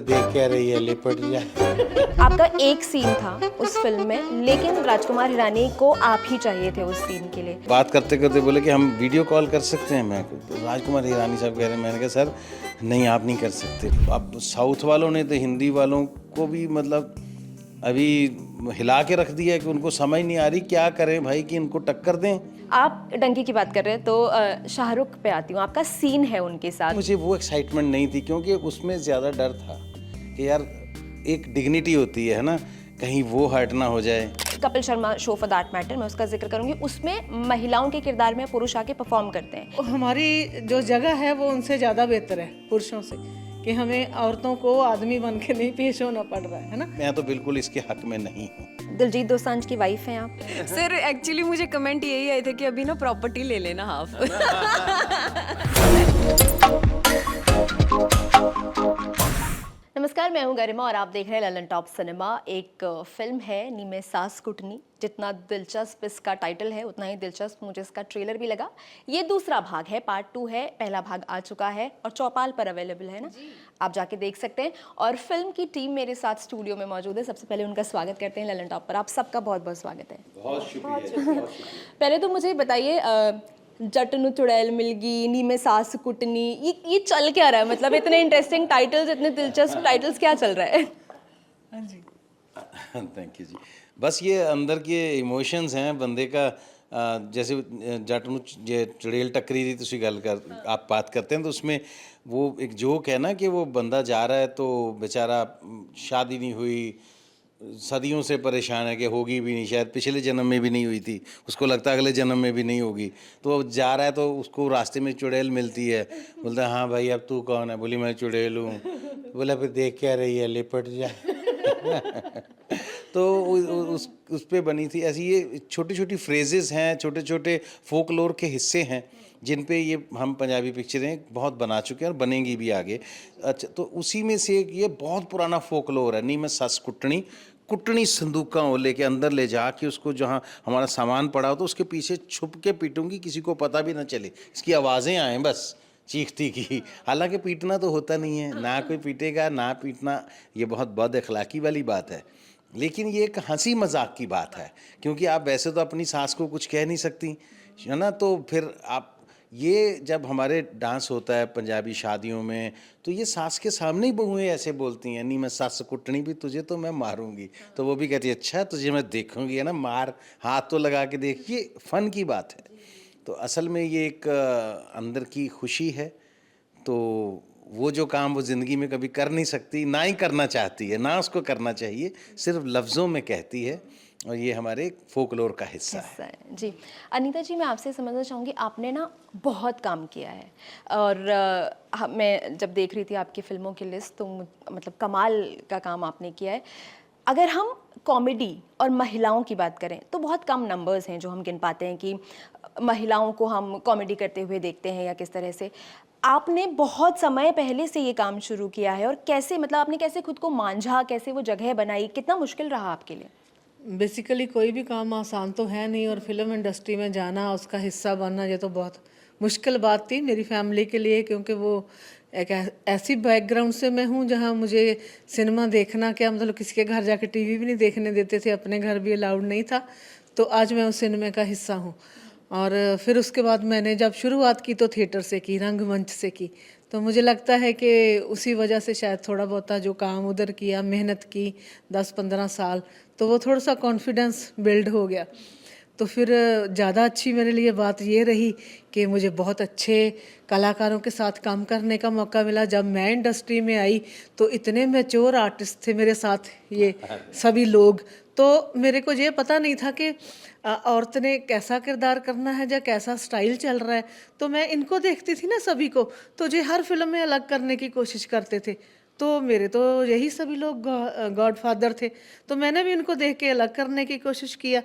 देख क्या रही है, लिपट जाए। आपका एक सीन था उस फिल्म में, लेकिन राजकुमार हिरानी को आप ही चाहिए थे उस सीन के लिए। बात करते करते बोले कि हम वीडियो कॉल कर सकते हैं। मैं राजकुमार हिरानी साहब कह रहे हैं। मैंने कहा सर नहीं, आप नहीं कर सकते। अब साउथ वालों ने तो हिंदी वालों को भी मतलब अभी हिला के रख दिया है कि उनको समझ नहीं आ रही क्या करें भाई कि इनको टक्कर दें। आप डंकी की बात कर रहे हैं तो शाहरुख पे आती हूँ। आपका सीन है उनके साथ। मुझे वो एक्साइटमेंट नहीं थी क्योंकि उसमें ज़्यादा डर था कि यार एक डिग्निटी होती है ना, कहीं वो हर्ट ना हो जाए। Kapil Sharma show for that matter, मैं उसका जिक्र करूंगी। उसमें महिलाओं के किरदार में पुरुष आके परफॉर्म करते हैं। हमारी जो जगह है वो उनसे ज़्यादा बेहतर है पुरुषों से, कि हमें औरतों को आदमी बन के नहीं पेश होना पड़ रहा है ना। मैं तो बिल्कुल इसके हक में नहीं हूँ। दिलजीत दोसांझ की वाइफ हैं आप। सर एक्चुअली मुझे कमेंट यही आए थे कि अभी ना प्रॉपर्टी ले लेना हाफ। नमस्कार, मैं हूं गरिमा और आप देख रहे हैं ललन टॉप सिनेमा। एक फिल्म है नी में सास कुटनी। जितना दिलचस्प इसका टाइटल है उतना ही दिलचस्प मुझे इसका ट्रेलर भी लगा। ये दूसरा भाग है, पार्ट 2 है। पहला भाग आ चुका है और चौपाल पर अवेलेबल है ना, आप जाके देख सकते हैं। और फिल्म की टीम मेरे साथ स्टूडियो में मौजूद है। सबसे पहले उनका स्वागत करते हैं ललन टॉप पर। आप सबका बहुत बहुत स्वागत है। बहुत शुक्रिया। पहले तो मुझे बताइए, जट नु चुड़ैल मिल गई, नी में सास कुटनी, ये चल क्या रहा है? मतलब इतने इंटरेस्टिंग टाइटल्स, इतने दिलचस्प टाइटल्स, क्या चल रहा है? हाँ जी। थैंक यू जी। बस ये अंदर के इमोशंस हैं बंदे का। जैसे जट ਨੂੰ ਜੇ ਚੁੜੇਲ ਟੱਕਰੀ ਦੀ ਤੁਸੀਂ ਗੱਲ कर आप बात करते हैं तो उसमें वो एक जोक है ना कि वो बंदा जा रहा है तो बेचारा शादी नहीं हुई, सदियों से परेशान है कि होगी भी नहीं, शायद पिछले जन्म में भी नहीं हुई थी, उसको लगता है अगले जन्म में भी नहीं होगी। तो वो जा रहा है तो उसको रास्ते में चुड़ैल मिलती है। बोलता है हाँ भाई अब तू कौन है? बोली मैं चुड़ैल हूँ। बोला फिर देख क्या रही है, लिपट जा। तो उस पे बनी थी ऐसी। ये छोटी छोटी फ्रेजेस हैं, छोटे छोटे फोकलोर के हिस्से हैं जिन पे ये हम पंजाबी पिक्चरें बहुत बना चुके हैं और बनेंगी भी आगे। अच्छा, तो उसी में से एक ये बहुत पुराना फोकलोर है, नी मैं सस कुटनी। कुटनी संदूका हो लेके अंदर ले जा के उसको जहाँ हमारा सामान पड़ा हो तो उसके पीछे छुप के पीटूंगी, किसी को पता भी ना चले, इसकी आवाज़ें आएँ बस चीखती की। हालांकि पीटना तो होता नहीं है, ना कोई पीटेगा ना पीटना, ये बहुत बद अखलाकी वाली बात है। लेकिन ये एक हंसी मजाक की बात है क्योंकि आप वैसे तो अपनी सास को कुछ कह नहीं सकती है ना। तो फिर आप ये जब हमारे डांस होता है पंजाबी शादियों में तो ये सास के सामने ही बहुएं ऐसे बोलती हैं, नहीं मैं सास कुटनी भी तुझे तो मैं मारूंगी। तो वो भी कहती है अच्छा तुझे मैं देखूंगी, है ना, मार, हाथ तो लगा के देख। ये फन की बात है। तो असल में ये एक अंदर की खुशी है। तो वो जो काम वो ज़िंदगी में कभी कर नहीं सकती, ना ही करना चाहती है, ना उसको करना चाहिए, सिर्फ लफ्ज़ों में कहती है। और ये हमारे फोकलोर का हिस्सा है। जी अनीता जी, मैं आपसे समझना चाहूँगी, आपने ना बहुत काम किया है और मैं जब देख रही थी आपकी फिल्मों की लिस्ट तो मतलब कमाल का काम आपने किया है। अगर हम कॉमेडी और महिलाओं की बात करें तो बहुत कम नंबर्स हैं जो हम गिन पाते हैं कि महिलाओं को हम कॉमेडी करते हुए देखते हैं या किस तरह से। आपने बहुत समय पहले से ये काम शुरू किया है और कैसे, मतलब आपने कैसे खुद को मांझा, कैसे वो जगह बनाई, कितना मुश्किल रहा आपके लिए? बेसिकली कोई भी काम आसान तो है नहीं, और फिल्म इंडस्ट्री में जाना, उसका हिस्सा बनना, ये तो बहुत मुश्किल बात थी मेरी फैमिली के लिए, क्योंकि वो एक ऐसी बैकग्राउंड से मैं हूँ जहाँ मुझे सिनेमा देखना क्या मतलब किसी के घर जाके टीवी भी नहीं देखने देते थे, अपने घर भी अलाउड नहीं था। तो आज मैं उस सिनेमा का हिस्सा हूँ। और फिर उसके बाद मैंने जब शुरुआत की तो थिएटर से की, रंगमंच से की। तो मुझे लगता है कि उसी वजह से शायद थोड़ा बहुत जो काम उधर किया, मेहनत की 10-15 साल, तो वो थोड़ा सा कॉन्फिडेंस बिल्ड हो गया। तो फिर ज़्यादा अच्छी मेरे लिए बात ये रही कि मुझे बहुत अच्छे कलाकारों के साथ काम करने का मौका मिला। जब मैं इंडस्ट्री में आई तो इतने मैच्योर आर्टिस्ट थे मेरे साथ, ये सभी लोग। तो मेरे को ये पता नहीं था कि औरत ने कैसा किरदार करना है या कैसा स्टाइल चल रहा है। तो मैं इनको देखती थी ना सभी को, तो ये हर फिल्म में अलग करने की कोशिश करते थे। तो मेरे तो यही सभी लोग गॉडफादर थे, तो मैंने भी इनको देख के अलग करने की कोशिश किया।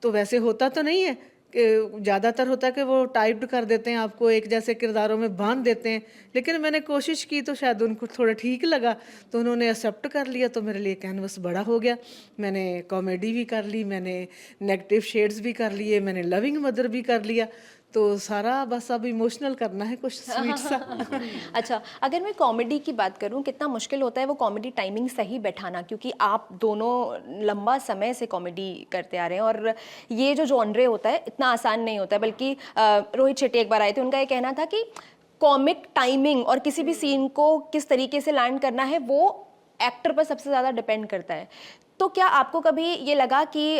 तो वैसे होता तो नहीं है कि ज़्यादातर होता है कि वो टाइप्ड कर देते हैं आपको, एक जैसे किरदारों में बांध देते हैं। लेकिन मैंने कोशिश की तो शायद उनको थोड़ा ठीक लगा, तो उन्होंने एक्सेप्ट कर लिया। तो मेरे लिए कैनवस बड़ा हो गया। मैंने कॉमेडी भी कर ली, मैंने नेगेटिव शेड्स भी कर लिए, मैंने लविंग मदर भी कर लिया। तो सारा बस अब इमोशनल करना है कुछ स्वीट सा। अच्छा, अगर मैं कॉमेडी की बात करूं, कितना मुश्किल होता है वो कॉमेडी टाइमिंग सही बैठाना, क्योंकि आप दोनों लंबा समय से कॉमेडी करते आ रहे हैं और ये जो जॉनरे होता है इतना आसान नहीं होता है। बल्कि रोहित शेट्टी एक बार आए थे, उनका ये कहना था कि कॉमिक टाइमिंग और किसी भी सीन को किस तरीके से लैंड करना है वो एक्टर पर सबसे ज़्यादा डिपेंड करता है। तो क्या आपको कभी ये लगा कि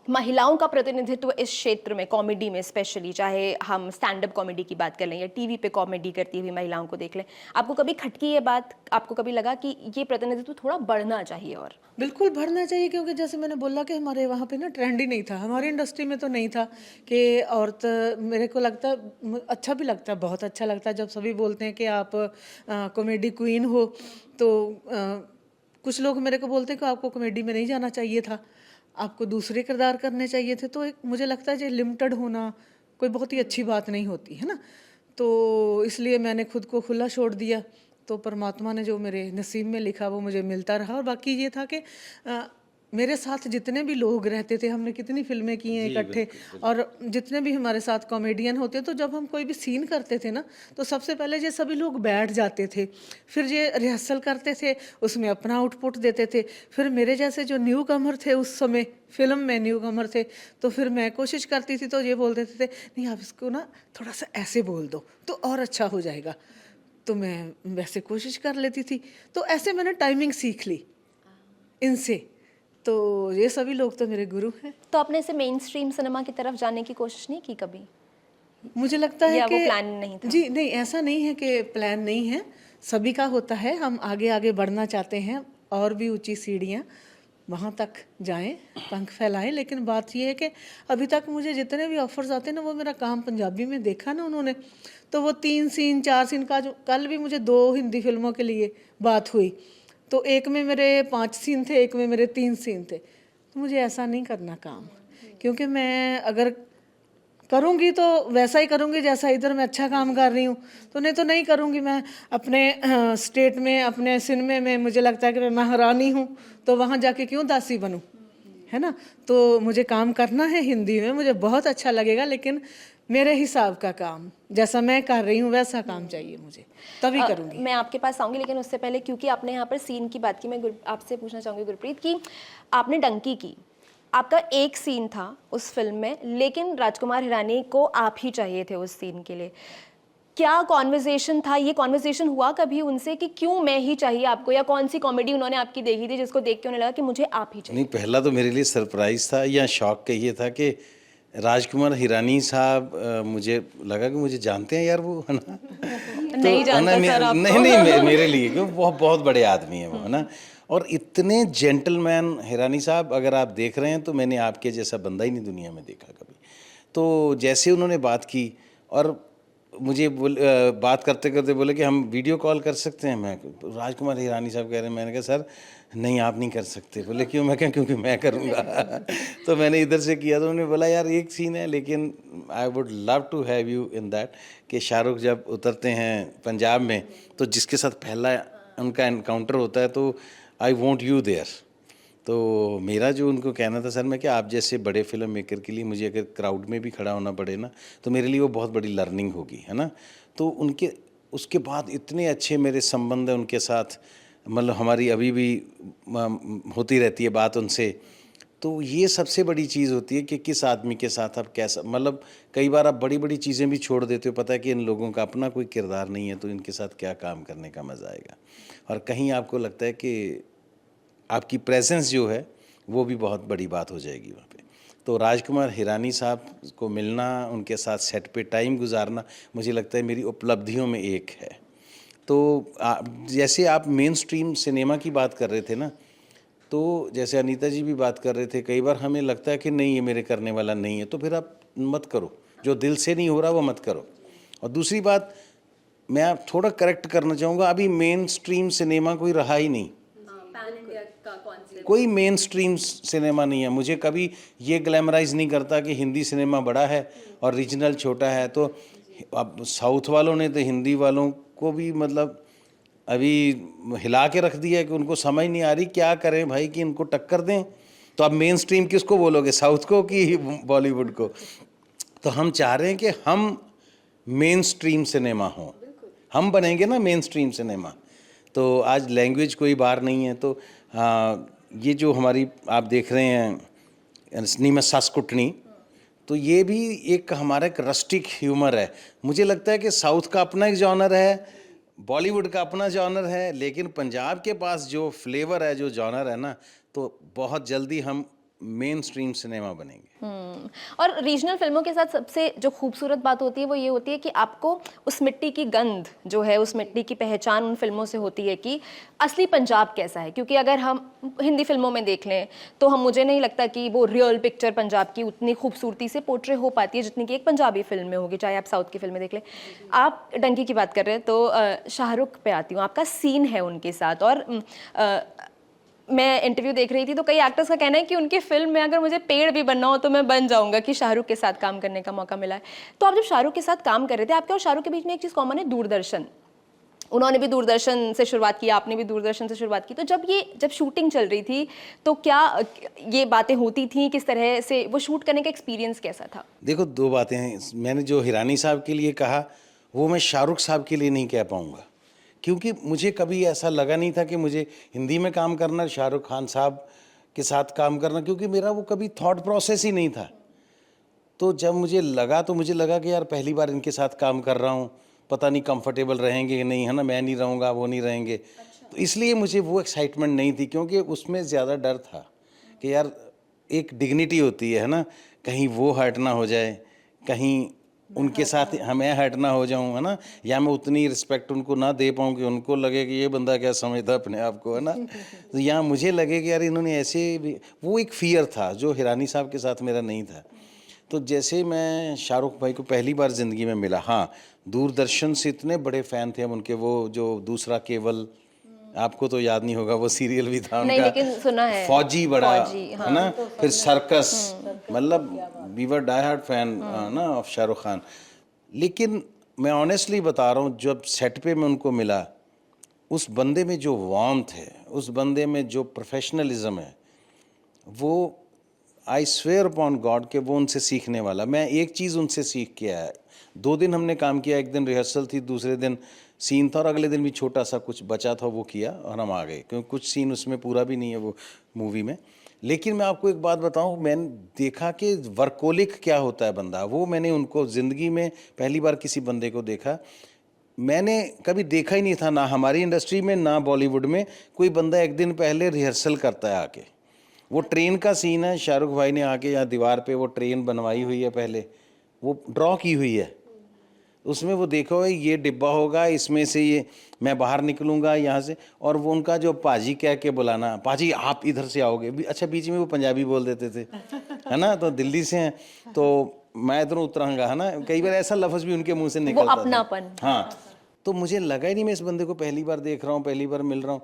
महिलाओं का प्रतिनिधित्व इस क्षेत्र में, कॉमेडी में स्पेशली, चाहे हम स्टैंड अप कॉमेडी की बात कर लें या टीवी पे कॉमेडी करती हुई महिलाओं को देख लें, आपको कभी खटकी ये बात, आपको कभी लगा कि ये प्रतिनिधित्व थोड़ा बढ़ना चाहिए? और बिल्कुल बढ़ना चाहिए, क्योंकि जैसे मैंने बोला कि हमारे वहाँ पे ना ट्रेंड ही नहीं था, हमारी इंडस्ट्री में तो नहीं था कि औरत, मेरे को लगता अच्छा भी लगता है, बहुत अच्छा लगता है जब सभी बोलते हैं कि आप कॉमेडी क्वीन हो। तो कुछ लोग मेरे को बोलते हैं कि आपको कॉमेडी में नहीं जाना चाहिए था, आपको दूसरे किरदार करने चाहिए थे। तो एक मुझे लगता है कि लिमिटेड होना कोई बहुत ही अच्छी बात नहीं होती है ना। तो इसलिए मैंने खुद को खुला छोड़ दिया, तो परमात्मा ने जो मेरे नसीब में लिखा वो मुझे मिलता रहा। और बाकी ये था कि मेरे साथ जितने भी लोग रहते थे, हमने कितनी फिल्में की हैं इकट्ठे, और जितने भी हमारे साथ कॉमेडियन होते, तो जब हम कोई भी सीन करते थे ना, तो सबसे पहले ये सभी लोग बैठ जाते थे, फिर ये रिहर्सल करते थे, उसमें अपना आउटपुट देते थे। फिर मेरे जैसे जो न्यू कमर थे, उस समय फिल्म में न्यू कमर थे, तो फिर मैं कोशिश करती थी, तो ये बोल देते थे नहीं आप इसको ना थोड़ा सा ऐसे बोल दो तो और अच्छा हो जाएगा, तो मैं वैसे कोशिश कर लेती थी। तो ऐसे मैंने टाइमिंग सीख ली इनसे। तो ये सभी लोग तो मेरे गुरु हैं। तो आपने इसे मेन स्ट्रीम सिनेमा की तरफ जाने की कोशिश नहीं की कभी? मुझे लगता है या कि वो प्लान नहीं था? जी नहीं, ऐसा नहीं है कि प्लान नहीं है, सभी का होता है। हम आगे आगे बढ़ना चाहते हैं और भी ऊंची सीढ़ियाँ वहाँ तक जाएं, पंख फैलाएं। लेकिन बात ये है कि अभी तक मुझे जितने भी ऑफर्स आते हैं ना, वो मेरा काम पंजाबी में देखा ना उन्होंने, तो वो 3 सीन 4 सीन का, जो कल भी मुझे 2 हिंदी फिल्मों के लिए बात हुई, तो एक में मेरे 5 सीन थे, एक में मेरे 3 सीन थे। तो मुझे ऐसा नहीं करना काम, क्योंकि मैं अगर करूँगी तो वैसा ही करूँगी जैसा इधर मैं अच्छा काम कर रही हूँ, तो नहीं करूँगी। मैं अपने स्टेट में, अपने सिनेमे में मुझे लगता है कि मैं महारानी हूँ, तो वहाँ जाके क्यों दासी बनूँ, है ना। तो मुझे काम करना है हिंदी में, मुझे बहुत अच्छा लगेगा, लेकिन मेरे हिसाब का काम, जैसा मैं कर रही हूँ वैसा काम चाहिए मुझे, तभी करूँगी। मैं आपके पास आऊँगी, लेकिन उससे पहले क्योंकि आपने यहाँ पर सीन की बात की, मैं आपसे पूछना चाहूँगी गुरप्रीत कि आपने डंकी की, आपका एक सीन था उस फिल्म में, लेकिन राजकुमार हिरानी को आप ही चाहिए थे उस सीन के लिए। क्या कॉन्वर्जेशन था, ये कॉन्वर्जेशन हुआ कभी उनसे कि क्यों मैं ही चाहिए आपको, या कौन सी कॉमेडी उन्होंने आपकी देखी थी जिसको देख के उन्हें लगा कि मुझे आप ही चाहिए? नहीं, पहला तो मेरे लिए सरप्राइज था या शॉक का ये था कि राजकुमार हिरानी साहब, मुझे लगा कि मुझे जानते हैं यार वो, है ना। नहीं जानता सर आपको। नहीं, मेरे लिए क्योंकि बहुत बहुत बड़े आदमी हैं वो, है ना। और इतने जेंटलमैन हिरानी साहब, अगर आप देख रहे हैं तो मैंने आपके जैसा बंदा ही नहीं दुनिया में देखा कभी। तो जैसे उन्होंने बात की और मुझे बात करते करते बोले कि हम वीडियो कॉल कर सकते हैं, मैं राजकुमार हिरानी साहब कह रहे हैं, मैंने कहा सर नहीं आप नहीं कर सकते। बोले क्यों? मैं कहा क्योंकि मैं करूँगा। तो मैंने इधर से किया, तो उन्होंने बोला यार एक सीन है, लेकिन I would love to have you in that, कि शाहरुख जब उतरते हैं पंजाब में, तो जिसके साथ पहला उनका एनकाउंटर होता है, तो आई वॉन्ट यू देयर। तो मेरा जो उनको कहना था सर, मैं कि आप जैसे बड़े फिल्म मेकर के लिए मुझे अगर क्राउड में भी खड़ा होना पड़े ना, तो मेरे लिए वो बहुत बड़ी लर्निंग होगी, है ना। तो उनके उसके बाद इतने अच्छे मेरे संबंध हैं उनके साथ, मतलब हमारी अभी भी होती रहती है बात उनसे। तो ये सबसे बड़ी चीज़ होती है कि किस आदमी के साथ आप कैसा, मतलब कई बार आप बड़ी बड़ी चीज़ें भी छोड़ देते हो, पता है कि इन लोगों का अपना कोई किरदार नहीं है, तो इनके साथ क्या काम करने का मज़ा आएगा। और कहीं आपको लगता है कि आपकी प्रेजेंस जो है वो भी बहुत बड़ी बात हो जाएगी वहाँ पे। तो राजकुमार हिरानी साहब को मिलना, उनके साथ सेट पे टाइम गुजारना, मुझे लगता है मेरी उपलब्धियों में एक है। तो जैसे आप मेन स्ट्रीम सिनेमा की बात कर रहे थे ना, तो जैसे अनीता जी भी बात कर रहे थे, कई बार हमें लगता है कि नहीं ये मेरे करने वाला नहीं है, तो फिर आप मत करो, जो दिल से नहीं हो रहा वो मत करो। और दूसरी बात मैं आप थोड़ा करेक्ट करना चाहूँगा, अभी मेन स्ट्रीम सिनेमा कोई रहा ही नहीं, कोई मेन स्ट्रीम सिनेमा नहीं है। मुझे कभी ये ग्लैमराइज नहीं करता कि हिंदी सिनेमा बड़ा है और रीजनल छोटा है। तो अब साउथ वालों ने तो हिंदी वालों को भी मतलब अभी हिला के रख दिया है कि उनको समझ नहीं आ रही क्या करें भाई कि इनको टक्कर दें। तो अब मेन स्ट्रीम किसको बोलोगे, साउथ को कि बॉलीवुड को? तो हम चाह रहे हैं कि हम मेन स्ट्रीम सिनेमा हों, हम बनेंगे ना मेन स्ट्रीम सिनेमा। तो आज लैंग्वेज कोई बार नहीं है। तो ये जो हमारी आप देख रहे हैं सिनेमा सास्कुटनी, तो ये भी एक हमारा एक रस्टिक ह्यूमर है। मुझे लगता है कि साउथ का अपना एक जॉनर है, बॉलीवुड का अपना जॉनर है, लेकिन पंजाब के पास जो फ्लेवर है, जो जॉनर है ना, तो बहुत जल्दी हम मेन स्ट्रीम सिनेमा बनेंगे। और रीजनल फिल्मों के साथ सबसे जो खूबसूरत बात होती है वो ये होती है कि आपको उस मिट्टी की गंध जो है, उस मिट्टी की पहचान उन फिल्मों से होती है कि असली पंजाब कैसा है। क्योंकि अगर हम हिंदी फिल्मों में देख लें तो मुझे नहीं लगता कि वो रियल पिक्चर पंजाब की उतनी खूबसूरती से पोर्ट्रे हो पाती है जितनी कि एक पंजाबी फिल्म में होगी, चाहे आप साउथ की फिल्में देख लें। आप डंकी की बात कर रहे हैं तो शाहरुख पे आती हूँ, आपका सीन है उनके साथ। और मैं इंटरव्यू देख रही थी तो कई एक्टर्स का कहना है कि उनके फिल्म में अगर मुझे पेड़ भी बनना हो तो मैं बन जाऊंगा, कि शाहरुख के साथ काम करने का मौका मिला है। तो आप जब शाहरुख के साथ काम कर रहे थे, आपके और शाहरुख के बीच में एक चीज़ कॉमन है, दूरदर्शन। उन्होंने भी दूरदर्शन से शुरुआत की, आपने भी दूरदर्शन से शुरुआत की। तो जब शूटिंग चल रही थी तो क्या ये बातें होती थी, किस तरह से वो शूट करने का एक्सपीरियंस कैसा था? देखो, दो बातें हैं। मैंने जो हिरानी साहब के लिए कहा वो मैं शाहरुख साहब के लिए नहीं कह पाऊँगा, क्योंकि मुझे कभी ऐसा लगा नहीं था कि मुझे हिंदी में काम करना, शाहरुख खान साहब के साथ काम करना, क्योंकि मेरा वो कभी थॉट प्रोसेस ही नहीं था। तो जब मुझे लगा कि यार पहली बार इनके साथ काम कर रहा हूँ, पता नहीं कंफर्टेबल रहेंगे कि नहीं, है ना, मैं नहीं रहूँगा, वो नहीं रहेंगे। तो इसलिए मुझे वो एक्साइटमेंट नहीं थी, क्योंकि उसमें ज़्यादा डर था कि यार एक डिग्निटी होती है ना, कहीं वो हर्ट ना हो जाए, कहीं उनके साथ मैं हर्ट ना हो जाऊं, है ना, या मैं उतनी रिस्पेक्ट उनको ना दे पाऊं कि उनको लगे कि ये बंदा क्या समझता अपने आप को, है ना। तो यहाँ मुझे लगे कि यार इन्होंने ऐसे भी, वो एक फियर था जो हिरानी साहब के साथ मेरा नहीं था। तो जैसे मैं शाहरुख भाई को पहली बार ज़िंदगी में मिला, हाँ, दूरदर्शन से इतने बड़े फ़ैन थे हम उनके। वो जो दूसरा केवल, आपको तो याद नहीं होगा, वो सीरियल भी था नहीं, उनका, लेकिन सुना है, फौजी बड़ा, फौजी, हाँ। है ना, फिर सर्कस, मतलब we were die hard fan ना ऑफ शाहरुख खान। लेकिन मैं ऑनेस्टली बता रहा हूँ, जब सेट पे मैं उनको मिला, उस बंदे में जो वार्मथ है, उस बंदे में जो प्रोफेशनलिज्म है, वो आई स्वेयर अपॉन गॉड के वो उनसे सीखने वाला। मैं एक चीज़ उनसे सीख के आया। 2 दिन हमने काम किया, एक दिन रिहर्सल थी, दूसरे दिन सीन था, और अगले दिन भी छोटा सा कुछ बचा था वो किया और हम आ गए, क्योंकि कुछ सीन उसमें पूरा भी नहीं है वो मूवी में। लेकिन मैं आपको एक बात बताऊं, मैंने देखा कि वर्कोलिक क्या होता है बंदा, वो मैंने उनको ज़िंदगी में पहली बार किसी बंदे को देखा। मैंने कभी देखा ही नहीं था, ना हमारी इंडस्ट्री में ना बॉलीवुड में, कोई बंदा एक दिन पहले रिहर्सल करता है आके। वो ट्रेन का सीन है, शाहरुख भाई ने आके यहाँ दीवार पे वो ट्रेन बनवाई हुई है, पहले वो ड्रॉ की हुई है, उसमें वो देखो ये डिब्बा होगा, इसमें से ये मैं बाहर निकलूँगा यहाँ से, और वो उनका जो पाजी कह के बुलाना, पाजी आप इधर से आओगे, अच्छा बीच में वो पंजाबी बोल देते थे, है ना, तो दिल्ली से हैं, तो मैं इधर उतरांगा, है ना, कई बार ऐसा लफ्ज़ भी उनके मुंह से निकलता था, अपनापन। हाँ। तो मुझे लगा ही नहीं, मैं इस बंदे को पहली बार देख रहा हूँ, पहली बार मिल रहा हूँ।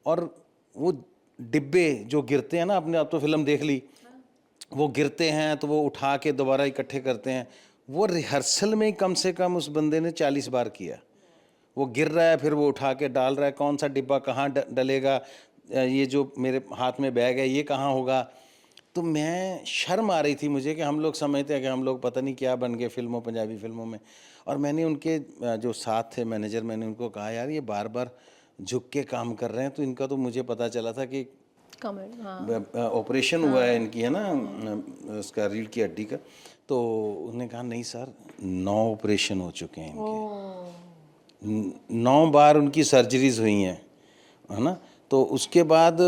और वो डिब्बे जो गिरते हैं ना, आपने आप तो फिल्म देख ली, वो गिरते हैं तो वो उठा के दोबारा इकट्ठे करते हैं, वो रिहर्सल में ही कम से कम उस बंदे ने 40 बार किया। वो गिर रहा है, फिर वो उठा के डाल रहा है, कौन सा डिब्बा कहाँ डलेगा, ये जो मेरे हाथ में बैग है ये कहाँ होगा। तो मैं शर्म आ रही थी मुझे कि हम लोग समझते हैं कि हम लोग पता नहीं क्या बन गए फिल्मों, पंजाबी फिल्मों में। और मैंने उनके जो साथ थे मैनेजर, मैंने उनको कहा यार ये बार बार झुक के काम कर रहे हैं, तो इनका तो मुझे पता चला था कि ऑपरेशन हुआ है इनकी, है ना, उसका रीढ़ की हड्डी का। तो उन्होंने कहा नहीं सर, 9 ऑपरेशन हो चुके हैं इनके, 9 बार उनकी सर्जरीज हुई हैं, है ना। तो उसके बाद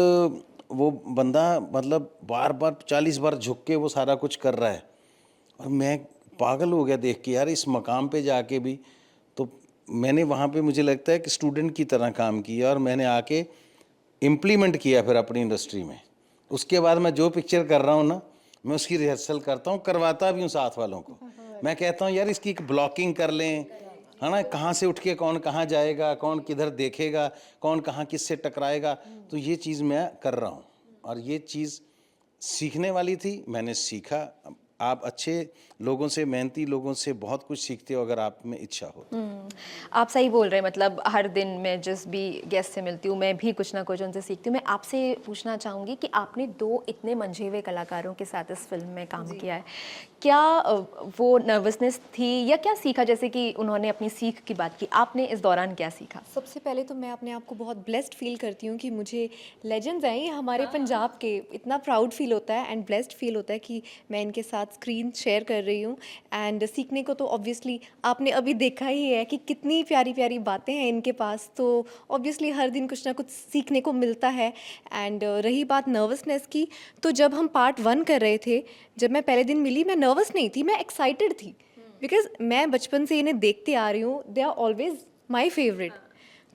वो बंदा मतलब बार बार 40 बार झुक के वो सारा कुछ कर रहा है, और मैं पागल हो गया देख के, यार इस मकाम पे जाके भी। तो मैंने वहाँ पे मुझे लगता है कि स्टूडेंट की तरह काम किया, और मैंने आके इम्प्लीमेंट किया फिर अपनी इंडस्ट्री में। उसके बाद मैं जो पिक्चर कर रहा हूँ ना, मैं उसकी रिहर्सल करता हूँ, करवाता भी हूँ साथ वालों को। मैं कहता हूँ यार इसकी एक ब्लॉकिंग कर लें, है ना, कहाँ से उठ के कौन कहाँ जाएगा, कौन किधर देखेगा, कौन कहाँ किससे टकराएगा। तो ये चीज़ मैं कर रहा हूँ, और ये चीज़ सीखने वाली थी, मैंने सीखा, आप अच्छे लोगों से, मेहनती लोगों से बहुत कुछ सीखते हो अगर आप में इच्छा हो तो। आप सही बोल रहे हैं, मतलब हर दिन मैं जिस भी गेस्ट से मिलती हूँ मैं भी कुछ ना कुछ उनसे सीखती हूँ। मैं आपसे पूछना चाहूँगी कि आपने 2 इतने मंझे हुए कलाकारों के साथ इस फिल्म में काम किया है, क्या वो नर्वसनेस थी या क्या सीखा? जैसे कि उन्होंने अपनी सीख की बात की, आपने इस दौरान क्या सीखा? सबसे पहले तो मैं अपने आप को बहुत ब्लेस्ड फील करती हूँ कि मुझे लेजेंड्स हैं ये हमारे पंजाब के, इतना प्राउड फील होता है एंड ब्लेस्ड फील होता है कि मैं इनके साथ स्क्रीन शेयर कर रही हूँ। एंड सीखने को तो ऑब्वियसली आपने अभी देखा ही है कि कितनी प्यारी प्यारी बातें हैं इनके पास, तो ऑब्वियसली हर दिन कुछ ना कुछ सीखने को मिलता है। एंड रही बात नर्वसनेस की, तो जब हम पार्ट 1 कर रहे थे, जब मैं पहले दिन मिली, मैं नर्वस नहीं थी, मैं एक्साइटेड थी, बिकॉज मैं बचपन से इन्हें देखते आ रही हूँ, they are always my favourite.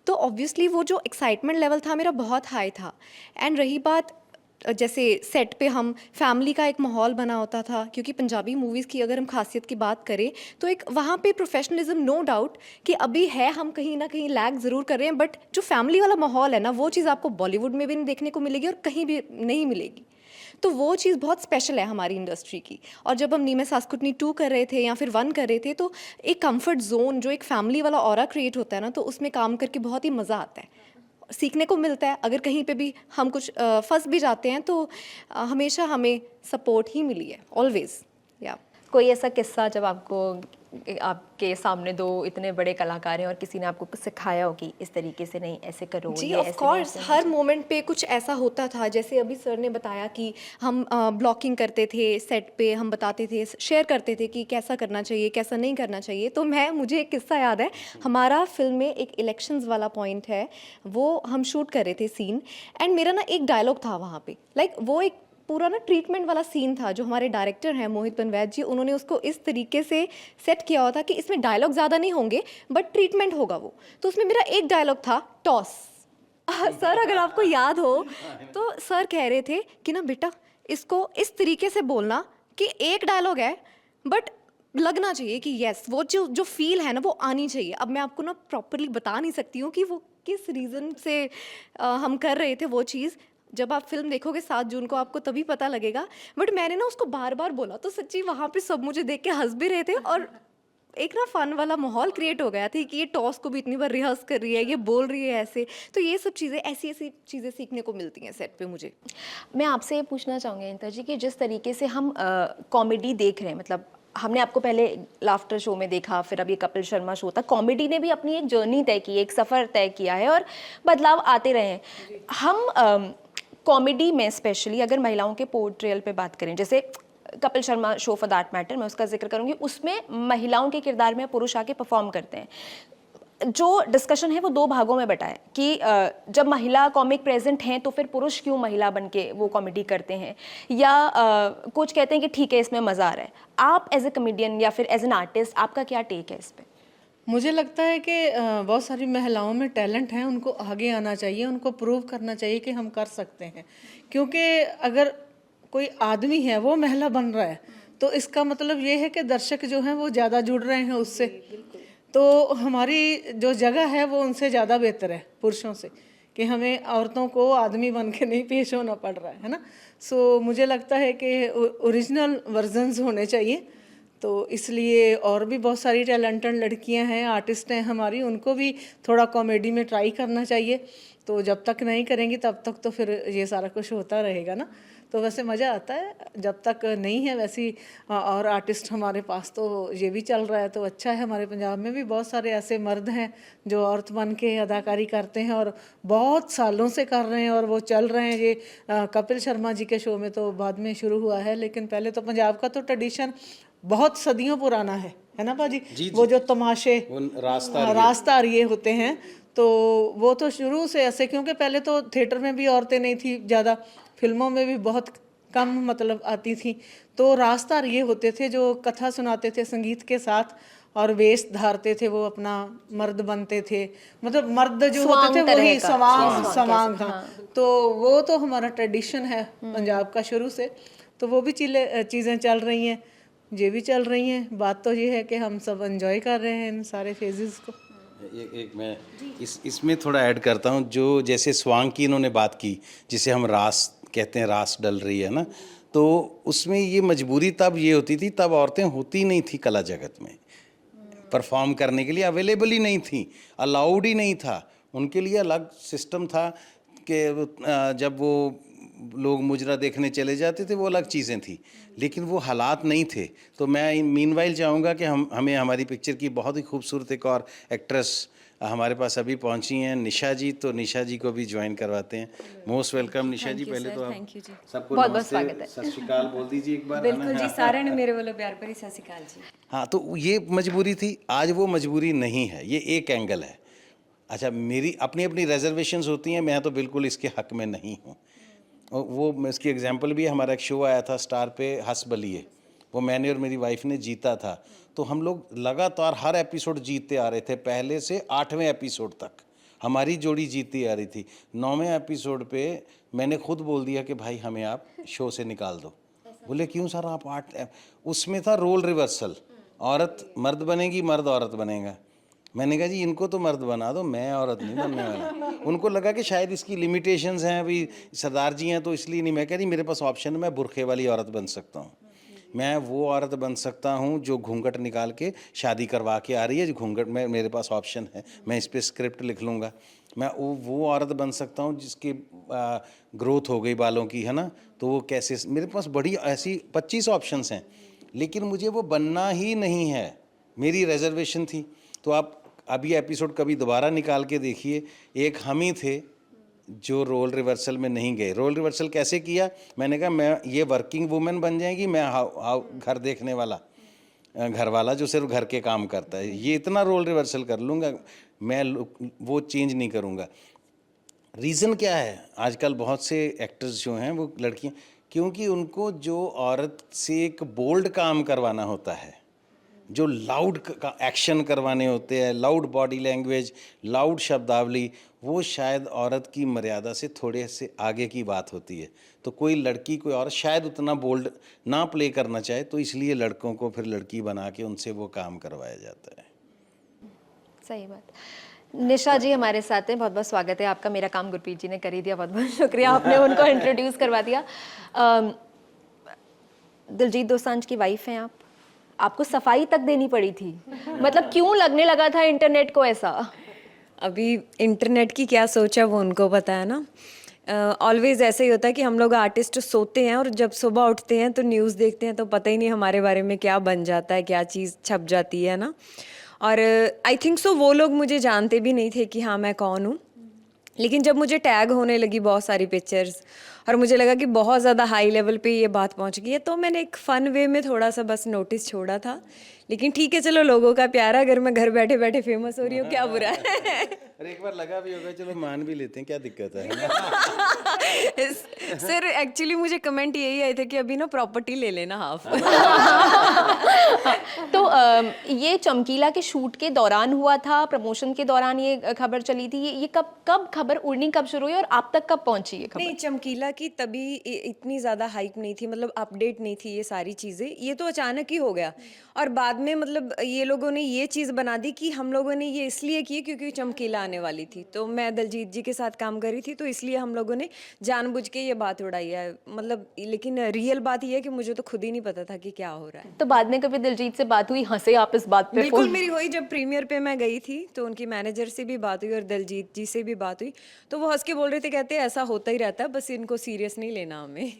तो ऑब्वियसली वो जो एक्साइटमेंट लेवल था मेरा बहुत हाई था। एंड रही बात, जैसे सेट पे हम फैमिली का एक माहौल बना होता था, क्योंकि पंजाबी मूवीज़ की अगर हम खासियत की बात करें तो एक वहाँ पे प्रोफेशनलिज्म नो डाउट कि अभी है, हम कहीं ना कहीं लैग ज़रूर कर रहे हैं, बट जो फैमिली वाला माहौल है ना, वो चीज़ आपको बॉलीवुड में भी नहीं देखने को मिलेगी और कहीं भी नहीं मिलेगी। तो वो चीज़ बहुत स्पेशल है हमारी इंडस्ट्री की। और जब हम नी में सासकुटनी 2 कर रहे थे या फिर 1 कर रहे थे, तो एक कंफर्ट जोन, जो एक फैमिली वाला ऑरा क्रिएट होता है ना, तो उसमें काम करके बहुत ही मज़ा आता है, सीखने को मिलता है। अगर कहीं पे भी हम कुछ फंस भी जाते हैं तो हमेशा हमें सपोर्ट ही मिली है, ऑलवेज। या कोई ऐसा किस्सा जब आपके सामने 2 इतने बड़े कलाकार हैं और किसी ने आपको कुछ सिखाया हो कि इस तरीके से नहीं, ऐसे करो, जी, ये ऑफ ऐसे कोर्स नहीं, हर मोमेंट पे कुछ ऐसा होता था। जैसे अभी सर ने बताया कि हम ब्लॉकिंग करते थे सेट पे, हम बताते थे, शेयर करते थे कि कैसा करना चाहिए, कैसा नहीं करना चाहिए। तो मुझे एक किस्सा याद है, हमारा फिल्म में एक इलेक्शंस वाला पॉइंट है, वो हम शूट कर रहे थे सीन, एंड मेरा ना एक डायलॉग था वहाँ पे, लाइक वो एक पूरा ना ट्रीटमेंट वाला सीन था। जो हमारे डायरेक्टर हैं मोहित बनवैद जी, उन्होंने उसको इस तरीके से सेट किया हुआ था कि इसमें डायलॉग ज़्यादा नहीं होंगे बट ट्रीटमेंट होगा वो। तो उसमें मेरा एक डायलॉग था टॉस। सर अगर आपको याद हो तो सर कह रहे थे कि ना बेटा इसको इस तरीके से बोलना कि एक डायलॉग है बट लगना चाहिए कि यस, वो जो फील है ना वो आनी चाहिए। अब मैं आपको ना प्रॉपरली बता नहीं सकती हूँ कि वो किस रीज़न से हम कर रहे थे वो चीज़। जब आप फिल्म देखोगे 7 जून को आपको तभी पता लगेगा। बट मैंने ना उसको बार बार बोला, तो सच्ची वहाँ पे सब मुझे देख के हंस भी रहे थे और एक ना फन वाला माहौल क्रिएट हो गया था कि ये टॉस को भी इतनी बार रिहर्स कर रही है, ये बोल रही है ऐसे। तो ये सब चीज़ें, ऐसी ऐसी चीज़ें सीखने को मिलती हैं सेट पे मुझे। मैं आपसे ये पूछना चाहूँगी अनिता जी कि जिस तरीके से हम कॉमेडी देख रहे हैं, मतलब हमने आपको पहले लाफ्टर शो में देखा, फिर अब ये कपिल शर्मा शो था, कॉमेडी ने भी अपनी एक जर्नी तय की, एक सफ़र तय किया है और बदलाव आते रहे हैं। हम कॉमेडी में स्पेशली अगर महिलाओं के पोर्ट्रेयल पे बात करें, जैसे Kapil Sharma show for that matter, मैं उसका जिक्र करूँगी, उसमें महिलाओं के किरदार में पुरुष आके परफॉर्म करते हैं। जो डिस्कशन है वो 2 भागों में बटा है कि जब महिला कॉमिक प्रेजेंट हैं तो फिर पुरुष क्यों महिला बन के वो कॉमेडी करते हैं, या कुछ कहते हैं कि ठीक है इसमें मज़ा आ रहा है। आप एज ए कॉमेडियन या फिर एज एन आर्टिस्ट, आपका क्या टेक है इस पर? मुझे लगता है कि बहुत सारी महिलाओं में टैलेंट है, उनको आगे आना चाहिए, उनको प्रूव करना चाहिए कि हम कर सकते हैं। क्योंकि अगर कोई आदमी है वो महिला बन रहा है तो इसका मतलब ये है कि दर्शक जो हैं वो ज़्यादा जुड़ रहे हैं उससे, तो हमारी जो जगह है वो उनसे ज़्यादा बेहतर है पुरुषों से, कि हमें औरतों को आदमी बन के नहीं पेश होना पड़ रहा है ना। सो मुझे लगता है कि ओरिजिनल वर्जन्स होने चाहिए। तो इसलिए और भी बहुत सारी टैलेंटेड लड़कियां हैं, आर्टिस्ट हैं हमारी, उनको भी थोड़ा कॉमेडी में ट्राई करना चाहिए। तो जब तक नहीं करेंगी तब तक तो फिर ये सारा कुछ होता रहेगा ना। तो वैसे मज़ा आता है, जब तक नहीं है वैसी और आर्टिस्ट हमारे पास तो ये भी चल रहा है तो अच्छा है। हमारे पंजाब में भी बहुत सारे ऐसे मर्द हैं जो औरत बन के अदाकारी करते हैं और बहुत सालों से कर रहे हैं और वो चल रहे हैं। ये कपिल शर्मा जी के शो में तो बाद में शुरू हुआ है, लेकिन पहले तो पंजाब का तो ट्रेडिशन बहुत सदियों पुराना है ना बाजी। वो जो तमाशे रास्तारिये होते हैं तो वो तो शुरू से ऐसे, क्योंकि पहले तो थिएटर में भी औरतें नहीं थी ज़्यादा, फिल्मों में भी बहुत कम मतलब आती थी, तो रास्तारिये होते थे जो कथा सुनाते थे संगीत के साथ और वेश धारते थे, वो अपना मर्द बनते थे, मतलब मर्द जो होते थे वही सवांग था। तो वो तो हमारा ट्रेडिशन है पंजाब का शुरू से, तो वो भी चीज़ें चल रही हैं, ये भी चल रही हैं। बात तो ये है कि हम सब एंजॉय कर रहे हैं इन सारे फेजेस को। एक मैं इसमें थोड़ा ऐड करता हूँ, जो जैसे स्वांग की इन्होंने बात की, जिसे हम रास कहते हैं, रास डल रही है ना, तो उसमें ये मजबूरी तब ये होती थी, तब औरतें होती नहीं थी कला जगत में, परफॉर्म करने के लिए अवेलेबल ही नहीं थी, अलाउड ही नहीं था। उनके लिए अलग सिस्टम था कि जब वो लोग मुजरा देखने चले जाते थे वो अलग चीज़ें थी, लेकिन वो हालात नहीं थे। तो मैं मीनवाइल चाहूँगा कि हमें हमारी पिक्चर की बहुत ही खूबसूरत एक और एक्ट्रेस हमारे पास अभी पहुंची हैं, निशा जी। तो निशा जी को भी ज्वाइन करवाते हैं। मोस्ट वेलकम निशा जी। पहले तो आप सबको बहुत-बहुत नमस्ते, स्वागत है। सत श्री अकाल बोल दीजिए एक बार। बिल्कुल जी, सारे ने मेरे वालों प्यार भरी सत श्री अकाल जी। हाँ, तो ये मजबूरी थी, आज वो मजबूरी नहीं है। ये एक एंगल है। अच्छा, मेरी अपनी अपनी रिजर्वेशंस होती हैं, मैं तो बिल्कुल इसके हक में नहीं हूँ। और वो इसकी एग्जांपल भी हमारा एक शो आया था स्टार पे, हंस बलिए, वो मैंने और मेरी वाइफ ने जीता था। तो हम लोग लगातार हर एपिसोड जीतते आ रहे थे, पहले से 8वें एपिसोड तक हमारी जोड़ी जीतती आ रही थी। 9वें एपिसोड पे मैंने खुद बोल दिया कि भाई हमें आप शो से निकाल दो। बोले क्यों सर, आप 8, उसमें था रोल रिवर्सल, औरत मर्द बनेगी, मर्द औरत बनेगा। मैंने कहा जी इनको तो मर्द बना दो, मैं औरत नहीं बनने वाला। उनको लगा कि शायद इसकी लिमिटेशंस हैं, अभी सरदार जी हैं तो इसलिए नहीं। मैं कह रही मेरे पास ऑप्शन है, मैं बुरखे वाली औरत बन सकता हूँ, मैं वो औरत बन सकता हूँ जो घूंघट निकाल के शादी करवा के आ रही है, जो घूंघट में मेरे पास ऑप्शन है, मैं इस पर स्क्रिप्ट लिख लूँगा। मैं वो औरत बन सकता हूँ जिसकी ग्रोथ हो गई बालों की, है ना, तो वो कैसे, मेरे पास बड़ी ऐसी 25 ऑप्शंस हैं, लेकिन मुझे वो बनना ही नहीं है, मेरी रिजर्वेशन थी। तो आप अभी एपिसोड कभी दोबारा निकाल के देखिए, एक हम ही थे जो रोल रिवर्सल में नहीं गए। रोल रिवर्सल कैसे किया, मैंने कहा मैं ये वर्किंग वुमेन बन जाएंगी, मैं घर देखने वाला, घर वाला जो सिर्फ घर के काम करता है, ये इतना रोल रिवर्सल कर लूँगा, मैं वो चेंज नहीं करूँगा। रीज़न क्या है, आजकल बहुत से एक्टर्स जो हैं वो लड़कियाँ, क्योंकि उनको जो औरत से एक बोल्ड काम करवाना होता है, जो लाउड का एक्शन करवाने होते हैं, लाउड बॉडी लैंग्वेज, लाउड शब्दावली, वो शायद औरत की मर्यादा से थोड़े से आगे की बात होती है। तो कोई लड़की, कोई औरत शायद उतना बोल्ड ना प्ले करना चाहे, तो इसलिए लड़कों को फिर लड़की बना के उनसे वो काम करवाया जाता है। सही बात। निशा जी हमारे साथ हैं, बहुत बहुत स्वागत है आपका। मेरा काम गुरप्रीत जी ने कर ही दिया, बहुत बहुत शुक्रिया, आपने उनको इंट्रोड्यूस करवा दिया। दिलजीत दोसांझ की वाइफ हैं आप, आपको सफाई तक देनी पड़ी थी, मतलब क्यों लगने लगा था इंटरनेट को ऐसा? अभी इंटरनेट की क्या सोच है वो उनको पता है ना। ऑलवेज ऐसे ही होता है कि हम लोग आर्टिस्ट सोते हैं और जब सुबह उठते हैं तो न्यूज़ देखते हैं तो पता ही नहीं हमारे बारे में क्या बन जाता है, क्या चीज़ छप जाती है ना। और आई थिंक सो वो लोग मुझे जानते भी नहीं थे कि हाँ मैं कौन हूँ, लेकिन जब मुझे टैग होने लगी बहुत सारी पिक्चर्स और मुझे लगा कि बहुत ज़्यादा हाई लेवल पे ये बात पहुंच गई है, तो मैंने एक फ़न वे में थोड़ा सा बस नोटिस छोड़ा था। लेकिन ठीक है, चलो लोगों का प्यार है, अगर मैं घर बैठे बैठे फेमस हो रही हूँ क्या बुरा है। अरे एक बार लगा भी होगा, चलो मान भी लेते हैं, क्या दिक्कत है। सर एक्चुअली मुझे कमेंट यही आए थे कि अभी ना प्रॉपर्टी ले लेना हाफ। तो ये चमकीला के शूट के दौरान हुआ था, प्रमोशन के दौरान ये खबर चली थी, ये कब खबर उड़नी कब शुरू हुई और आप तक कब पहुंची ये खबर? नहीं, चमकीला की तभी इतनी ज़्यादा हाइप नहीं थी, मतलब अपडेट नहीं थी ये सारी चीज़ें, ये तो अचानक ही हो गया। और बाद में मतलब ये लोगों ने ये चीज़ बना दी कि हम लोगों ने ये इसलिए की क्योंकि चमकीला आने वाली थी, तो मैं दिलजीत जी के साथ काम कर रही थी, तो इसलिए हम लोगों ने जानबूझ के ये बात उड़ाई है, मतलब। लेकिन रियल बात ये है कि मुझे तो खुद ही नहीं पता था कि क्या हो रहा है। तो बाद में कभी दिलजीत से बात हुई, हंसे आप इस बात पे? बिल्कुल मेरी हुई, जब प्रीमियर पे मैं गई थी तो उनकी मैनेजर से भी बात हुई और दिलजीत जी से भी बात हुई, तो वो हंस के बोल रहे थे, कहते ऐसा होता ही रहता है, बस इनको सीरियस नहीं लेना हमें।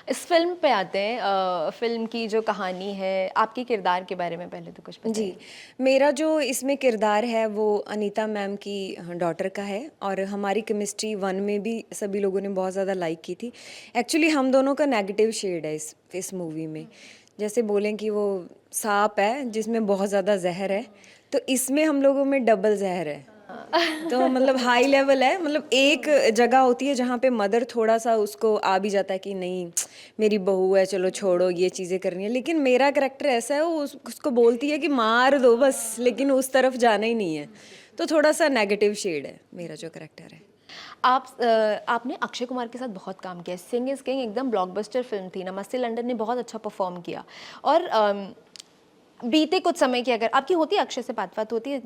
इस फिल्म पे आते हैं, फिल्म की जो कहानी है, आपके किरदार के बारे में पहले तो कुछ बताइए। जी, मेरा जो इसमें किरदार है वो अनीता मैम की डॉटर का है, और हमारी केमिस्ट्री 1 में भी सभी लोगों ने बहुत ज़्यादा लाइक की थी। एक्चुअली हम दोनों का नेगेटिव शेड है इस मूवी में, जैसे बोलें कि वो सांप है जिसमें बहुत ज़्यादा जहर है, तो इसमें हम लोगों में डबल जहर है। तो मतलब हाई लेवल है, मतलब एक जगह होती है जहाँ पे मदर थोड़ा सा उसको आ भी जाता है कि नहीं मेरी बहू है, चलो छोड़ो ये चीज़ें करनी है, लेकिन मेरा करैक्टर ऐसा है, वो उसको बोलती है कि मार दो बस, लेकिन उस तरफ जाना ही नहीं है, तो थोड़ा सा नेगेटिव शेड है मेरा जो करैक्टर है। आपने अक्षय कुमार के साथ बहुत काम किया, सिंग इज किंग एकदम ब्लॉकबस्टर फिल्म थी, नमस्ते लंदन ने बहुत अच्छा परफॉर्म किया, और बीते कुछ समय की अगर आपकी होती है, अक्षय से बात होती है,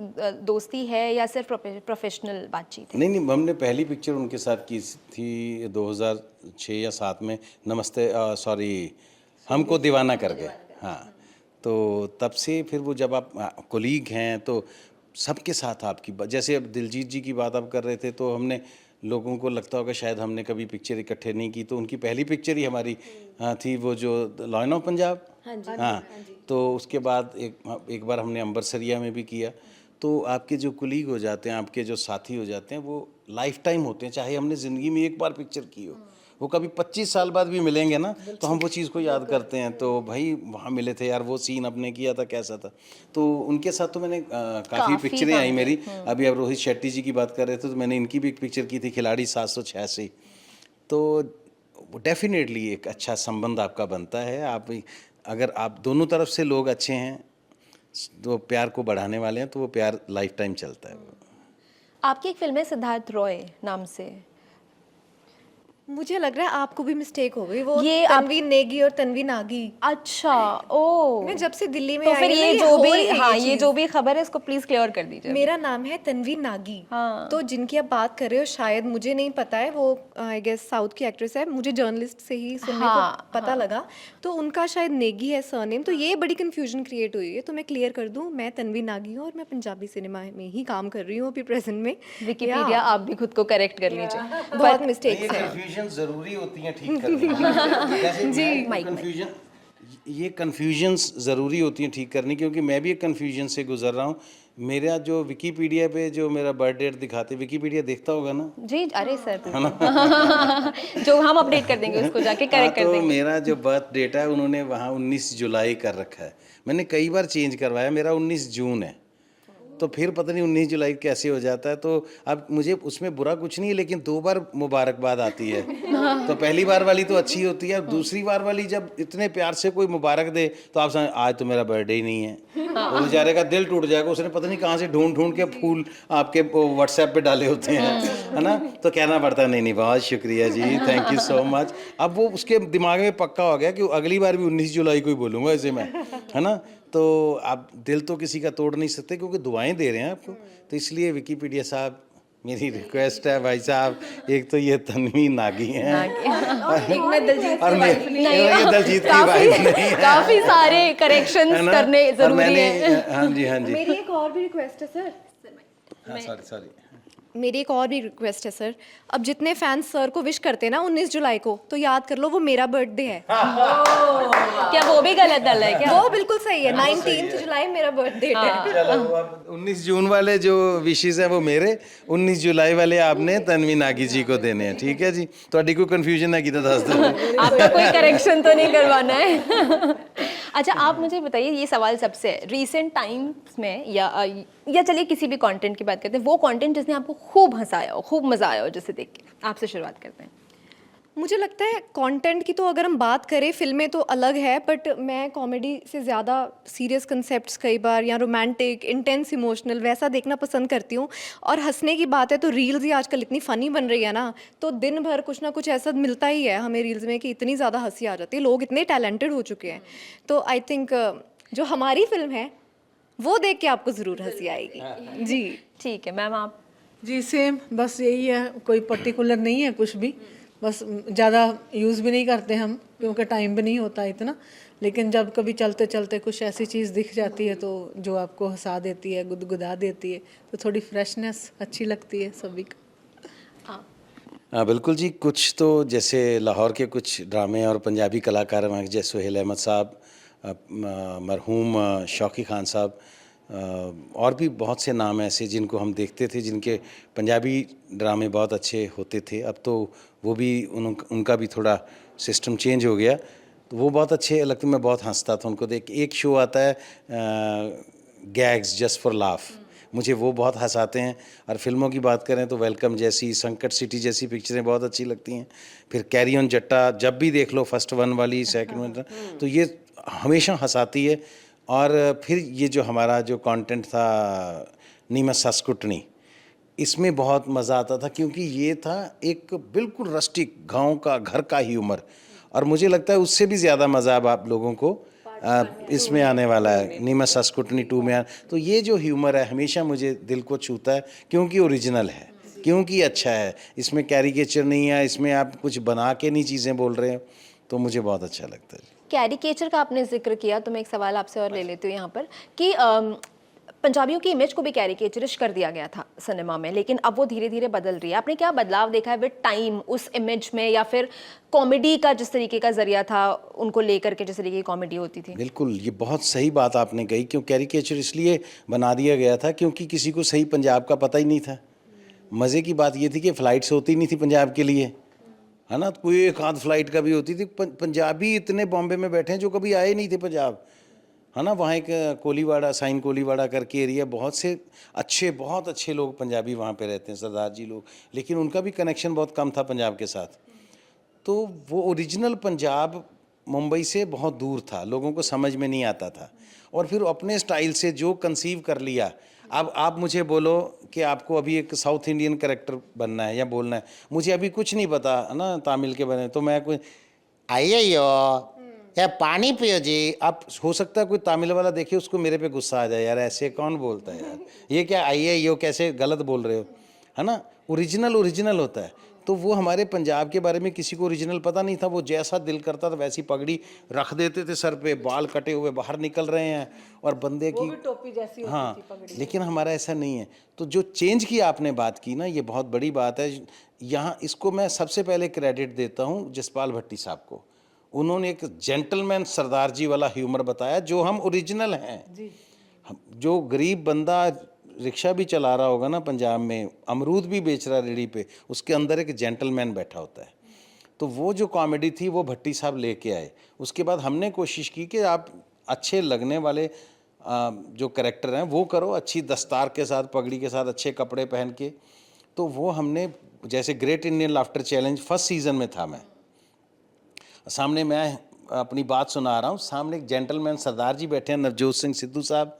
दोस्ती है या सिर्फ प्रोफेशनल बातचीत है? नहीं, हमने पहली पिक्चर उनके साथ की थी 2006 या 7 में, नमस्ते सॉरी हमको दीवाना कर गए। हाँ, तो तब से फिर वो जब आप कोलीग हैं तो सबके साथ आपकी जैसे अब दिलजीत जी की बात आप कर रहे थे, तो हमने लोगों को लगता होगा शायद हमने कभी पिक्चर इकट्ठे नहीं की, तो उनकी पहली पिक्चर ही हमारी थी वो जो लॉयन ऑफ पंजाब। हाँ, तो उसके बाद एक बार हमने अंबरसरिया में भी किया। तो आपके जो कुलीग हो जाते हैं, आपके जो साथी हो जाते हैं, वो लाइफ टाइम होते हैं। चाहे हमने ज़िंदगी में एक बार पिक्चर की हो, वो कभी 25 साल बाद भी मिलेंगे ना, तो हम वो चीज़ को याद करते हैं। तो भाई वहाँ मिले थे यार, वो सीन अपने किया था, कैसा था। तो उनके साथ तो मैंने काफ़ी पिक्चरें आई मेरी। अभी आप रोहित शेट्टी जी की बात कर रहे थे, तो मैंने इनकी भी एक पिक्चर की थी, खिलाड़ी 786। तो डेफिनेटली एक अच्छा संबंध आपका बनता है। आप अगर आप दोनों तरफ से लोग अच्छे हैं, तो प्यार को बढ़ाने वाले हैं, तो वो प्यार लाइफ टाइम चलता है। आपकी एक फिल्म है सिद्धार्थ रॉय नाम से, मुझे लग रहा है आपको भी मिस्टेक हो गई, वो ये तन्वी नेगी और तन्वी नागी। अच्छा, ओ, मैं जब से दिल्ली में तो आई फिर हूँ ना, ये जो हो भी, रही है हाँ, ये ये चीज़। जो भी खबर है इसको प्लीज क्लियर कर दीजिए। मेरा नाम है तन्वी नागी। हाँ। तो जिनकी आप बात कर रहे हो शायद मुझे नहीं पता है, वो आई गेस साउथ की एक्ट्रेस है, मुझे जर्नलिस्ट से ही सुनने हाँ, को पता लगा। तो उनका शायद नेगी है सरनेम, तो ये बड़ी कंफ्यूजन क्रिएट हुई है। तो मैं क्लियर कर दूं, मैं तन्वी नागी हूँ और मैं पंजाबी सिनेमा में ही काम कर रही हूँ अभी प्रेजेंट में। विकिपीडिया आप भी खुद को करेक्ट कर लीजिए। बहुत मिस्टेक्स ये है। कंफ्यूजन जरूरी होती हैं ठीक करनी। जी, कंफ्यूजन, ये कन्फ्यूजन्स ज़रूरी होती हैं ठीक करनी, क्योंकि मैं भी एक कन्फ्यूजन से गुजर रहा हूँ। मेरा जो विकिपीडिया पे जो मेरा बर्थ डेट दिखाते, विकिपीडिया देखता होगा ना? जी, अरे सर जो हम अपडेट कर देंगे उसको जाके करेक्ट कर तो देंगे। मेरा जो बर्थ डेट है उन्होंने वहाँ 19 जुलाई कर रखा है। मैंने कई बार चेंज करवाया, मेरा 19 जून है। तो फिर पता नहीं 19 जुलाई कैसे हो जाता है। तो अब मुझे उसमें बुरा कुछ नहीं है, लेकिन 2 बार मुबारकबाद आती है। तो पहली बार वाली तो अच्छी होती है, दूसरी बार वाली जब इतने प्यार से कोई मुबारक दे, तो आप समझ आज तो मेरा बर्थडे ही नहीं है, तो बेचारे का दिल टूट जाएगा। उसने पता नहीं कहाँ से ढूंढ ढूंढ के फूल आपके व्हाट्सएप पे डाले होते हैं, है ना। तो कहना पड़ता है नहीं बहुत शुक्रिया जी, थैंक यू सो मच। अब वो उसके दिमाग में पक्का हो गया कि अगली बार भी 19 जुलाई को ही बोलूँगा ऐसे मैं, है ना। तो आप दिल तो किसी का तोड़ नहीं सकते, क्योंकि दुआएं दे रहे हैं आपको। तो इसलिए विकिपीडिया साहब, मेरी रिक्वेस्ट है भाई साहब, एक तो ये तन्वी नागी हैं और मैं दलजीत की वाइफ नहीं है। काफी सारे करेक्शंस है ना? करने और जरूरी मैंने हैं। हाँ जी मेरी एक और भी रिक्वेस्ट है सर, सॉरी मेरी एक और भी रिक्वेस्ट है सर। अब जितने फैंस सर को विश करते हैं ना 19 जुलाई को, तो याद कर लो वो मेरा बर्थडे है। क्या वो भी गलत डल है क्या? वो बिल्कुल सही है, 19 जुलाई मेरा बर्थडे है। चलो अब 19 जून वाले जो विशेस है वो मेरे, 19 जुलाई वाले आपने तन्वी नागी जी को देने हैं, ठीक है जी। तो कोई कंफ्यूजन है कि तो दस दो। आपका कोई करेक्शन तो नहीं करवाना है। अच्छा, आप मुझे बताइए, ये सवाल सबसे रीसेंट टाइम्स में या चलिए किसी भी कंटेंट की बात करते हैं, वो कंटेंट जिसने आपको खूब हंसाया हो, खूब मजा आया हो, जिसे देख के। आपसे शुरुआत करते हैं। मुझे लगता है कंटेंट की तो अगर हम बात करें, फिल्में तो अलग है, बट मैं कॉमेडी से ज़्यादा सीरियस कंसेप्ट्स कई बार या रोमांटिक इंटेंस इमोशनल वैसा देखना पसंद करती हूँ। और हंसने की बात है तो रील्स ही आजकल इतनी फ़नी बन रही है ना, तो दिन भर कुछ ना कुछ ऐसा मिलता ही है हमें रील्स में कि इतनी ज़्यादा हंसी आ जाती है। लोग इतने टैलेंटेड हो चुके हैं। तो आई थिंक जो हमारी फिल्म है वो देख के आपको ज़रूर हंसी आएगी। जी ठीक है मैम, आप? जी सेम, बस यही है, कोई पर्टिकुलर नहीं है कुछ भी, बस ज़्यादा यूज़ भी नहीं करते हम क्योंकि टाइम भी नहीं होता इतना। लेकिन जब कभी चलते चलते कुछ ऐसी चीज़ दिख जाती है तो जो आपको हंसा देती है, गुदगुदा देती है, तो थोड़ी फ्रेशनेस अच्छी लगती है सभी को। हाँ बिल्कुल जी। कुछ तो जैसे लाहौर के कुछ ड्रामे और पंजाबी कलाकार हैं, जैसे सुहेल अहमद साहब, मरहूम शौकी खान साहब, और भी बहुत से नाम ऐसे जिनको हम देखते थे, जिनके पंजाबी ड्रामे बहुत अच्छे होते थे। अब तो वो भी उनका भी थोड़ा सिस्टम चेंज हो गया, तो वो बहुत अच्छे लगते। मैं बहुत हंसता था उनको देख। एक शो आता है गैग्स जस्ट फॉर लाफ, मुझे वो बहुत हंसाते हैं। और फिल्मों की बात करें तो वेलकम जैसी, संकट सिटी जैसी पिक्चरें बहुत अच्छी लगती हैं। फिर कैरी ऑन जट्टा जब भी देख लो, फर्स्ट वन वाली, सेकंड वन, तो ये हमेशा हंसाती है। और फिर ये जो हमारा जो कंटेंट था नीमत सास्कुटनी, इसमें बहुत मज़ा आता था, क्योंकि ये था एक बिल्कुल रस्टिक गांव का, घर का ही उम्र। और मुझे लगता है उससे भी ज़्यादा मज़ा अब आप लोगों को इसमें आने वाला है, नीमच सस्कुटनी 2 में तो ये जो ह्यूमर है हमेशा मुझे दिल को छूता है, क्योंकि ओरिजिनल है, क्योंकि अच्छा है, इसमें कैरिकेचर नहीं है, इसमें आप कुछ बना के नहीं चीज़ें बोल रहे हो, तो मुझे बहुत अच्छा लगता है। कैरिकेचर का आपने जिक्र किया, तो मैं एक सवाल आपसे और ले लेती हूँ यहाँ पर कि पंजाबियों की इमेज को भी कैरिकेचरिश कर दिया गया था सिनेमा में, लेकिन अब वो धीरे धीरे बदल रही है। आपने क्या बदलाव देखा है विद टाइम उस इमेज में, या फिर कॉमेडी का जिस तरीके का जरिया था उनको लेकर के जिस तरीके की कॉमेडी होती थी? बिल्कुल, ये बहुत सही बात आपने कही, क्यों कैरिकेचर इसलिए बना दिया गया था क्योंकि किसी को सही पंजाब का पता ही नहीं था। मज़े की बात ये थी कि फ़्लाइट्स होती नहीं थी पंजाब के लिए, है ना, कोई एक आध फ्लाइट का भी होती थी। पंजाबी इतने बॉम्बे में बैठे हैं जो कभी आए नहीं थे पंजाब, है ना। वहाँ एक कोलीवाड़ा, साइन कोलीवाड़ा करके एरिया, बहुत से बहुत अच्छे लोग पंजाबी वहाँ पे रहते हैं, सरदार जी लोग, लेकिन उनका भी कनेक्शन बहुत कम था पंजाब के साथ। तो वो ओरिजिनल पंजाब मुंबई से बहुत दूर था, लोगों को समझ में नहीं आता था, और फिर अपने स्टाइल से जो कंसीव कर लिया। अब आप मुझे बोलो कि आपको अभी एक साउथ इंडियन कैरेक्टर बनना है या बोलना है, मुझे अभी कुछ नहीं पता है ना तमिल के बने, तो मैं कोई आइए या पानी पियो जी, आप हो सकता है कोई तमिल वाला देखे उसको मेरे पे गुस्सा आ जाए, यार ऐसे कौन बोलता है यार, ये क्या आइए यो कैसे गलत बोल रहे हो, है ना। ओरिजिनल होता है। तो वो हमारे पंजाब के बारे में किसी को ओरिजिनल पता नहीं था, वो जैसा दिल करता था वैसी पगड़ी रख देते थे सर पे, बाल कटे हुए बाहर निकल रहे हैं और बंदे की टोपी जैसी होती हाँ थी पगड़ी। लेकिन हमारा ऐसा नहीं है। तो जो चेंज की आपने बात की ना, ये बहुत बड़ी बात है। यहाँ इसको मैं सबसे पहले क्रेडिट देता हूँ जसपाल भट्टी साहब को। उन्होंने एक जेंटलमैन सरदार जी वाला ह्यूमर बताया, जो हम ओरिजिनल हैं। जो गरीब बंदा रिक्शा भी चला रहा होगा ना पंजाब में, अमरूद भी बेच रहा है रेडी पे, उसके अंदर एक जेंटलमैन बैठा होता है। तो वो जो कॉमेडी थी वो भट्टी साहब लेके आए। उसके बाद हमने कोशिश की कि आप अच्छे लगने वाले जो कैरेक्टर हैं वो करो, अच्छी दस्तार के साथ, पगड़ी के साथ, अच्छे कपड़े पहन के। तो वो हमने, जैसे great Indian laughter challenge first season में था, मैं सामने मैं अपनी बात सुना रहा हूँ, सामने एक जेंटलमैन सरदार जी बैठे हैं, नवजोत सिंह सिद्धू साहब।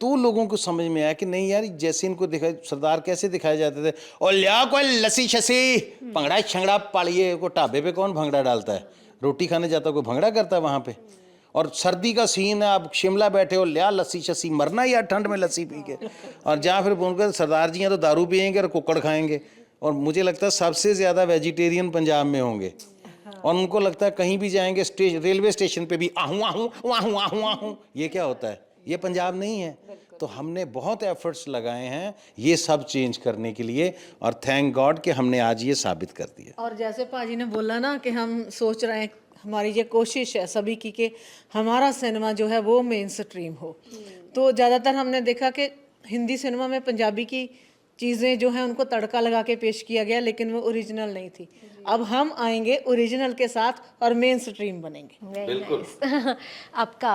तो लोगों को समझ में आया कि नहीं यार, जैसे इनको दिखाए सरदार कैसे दिखाए जाते थे, और लिया कोई लस्सी शसी भंगड़ा छंगड़ा पालिए, को ढाबे पे कौन भंगड़ा डालता है, रोटी खाने जाता कोई भंगड़ा करता है वहाँ पे। और सर्दी का सीन है, आप शिमला बैठे हो, लिया लस्सी शसी, मरना यार ठंड में लस्सी पी के। और जहाँ फिर बोलकर सरदार जी हैं तो दारू पियेंगे और कुक्कड़ खाएंगे। और मुझे लगता है सबसे ज़्यादा वेजिटेरियन पंजाब में होंगे, और उनको लगता है कहीं भी जाएंगे रेलवे स्टेशन पे भी आहूँ आहूँ आहूँ आहूँ आहूँ, ये क्या होता है, ये पंजाब नहीं है। तो हमने बहुत एफर्ट्स लगाए हैं ये सब चेंज करने के लिए, और थैंक गॉड कि हमने आज ये साबित कर दिया। और जैसे पाजी ने बोला ना कि हम सोच रहे हैं, हमारी ये कोशिश है सभी की कि हमारा सिनेमा जो है वो मेन स्ट्रीम हो। तो ज़्यादातर हमने देखा कि हिंदी सिनेमा में पंजाबी की चीज़ें जो हैं उनको तड़का लगा के पेश किया गया, लेकिन वो ओरिजिनल नहीं थी। अब हम आएंगे ओरिजिनल के साथ और मेन स्ट्रीम बनेंगे। बिल्कुल। आपका,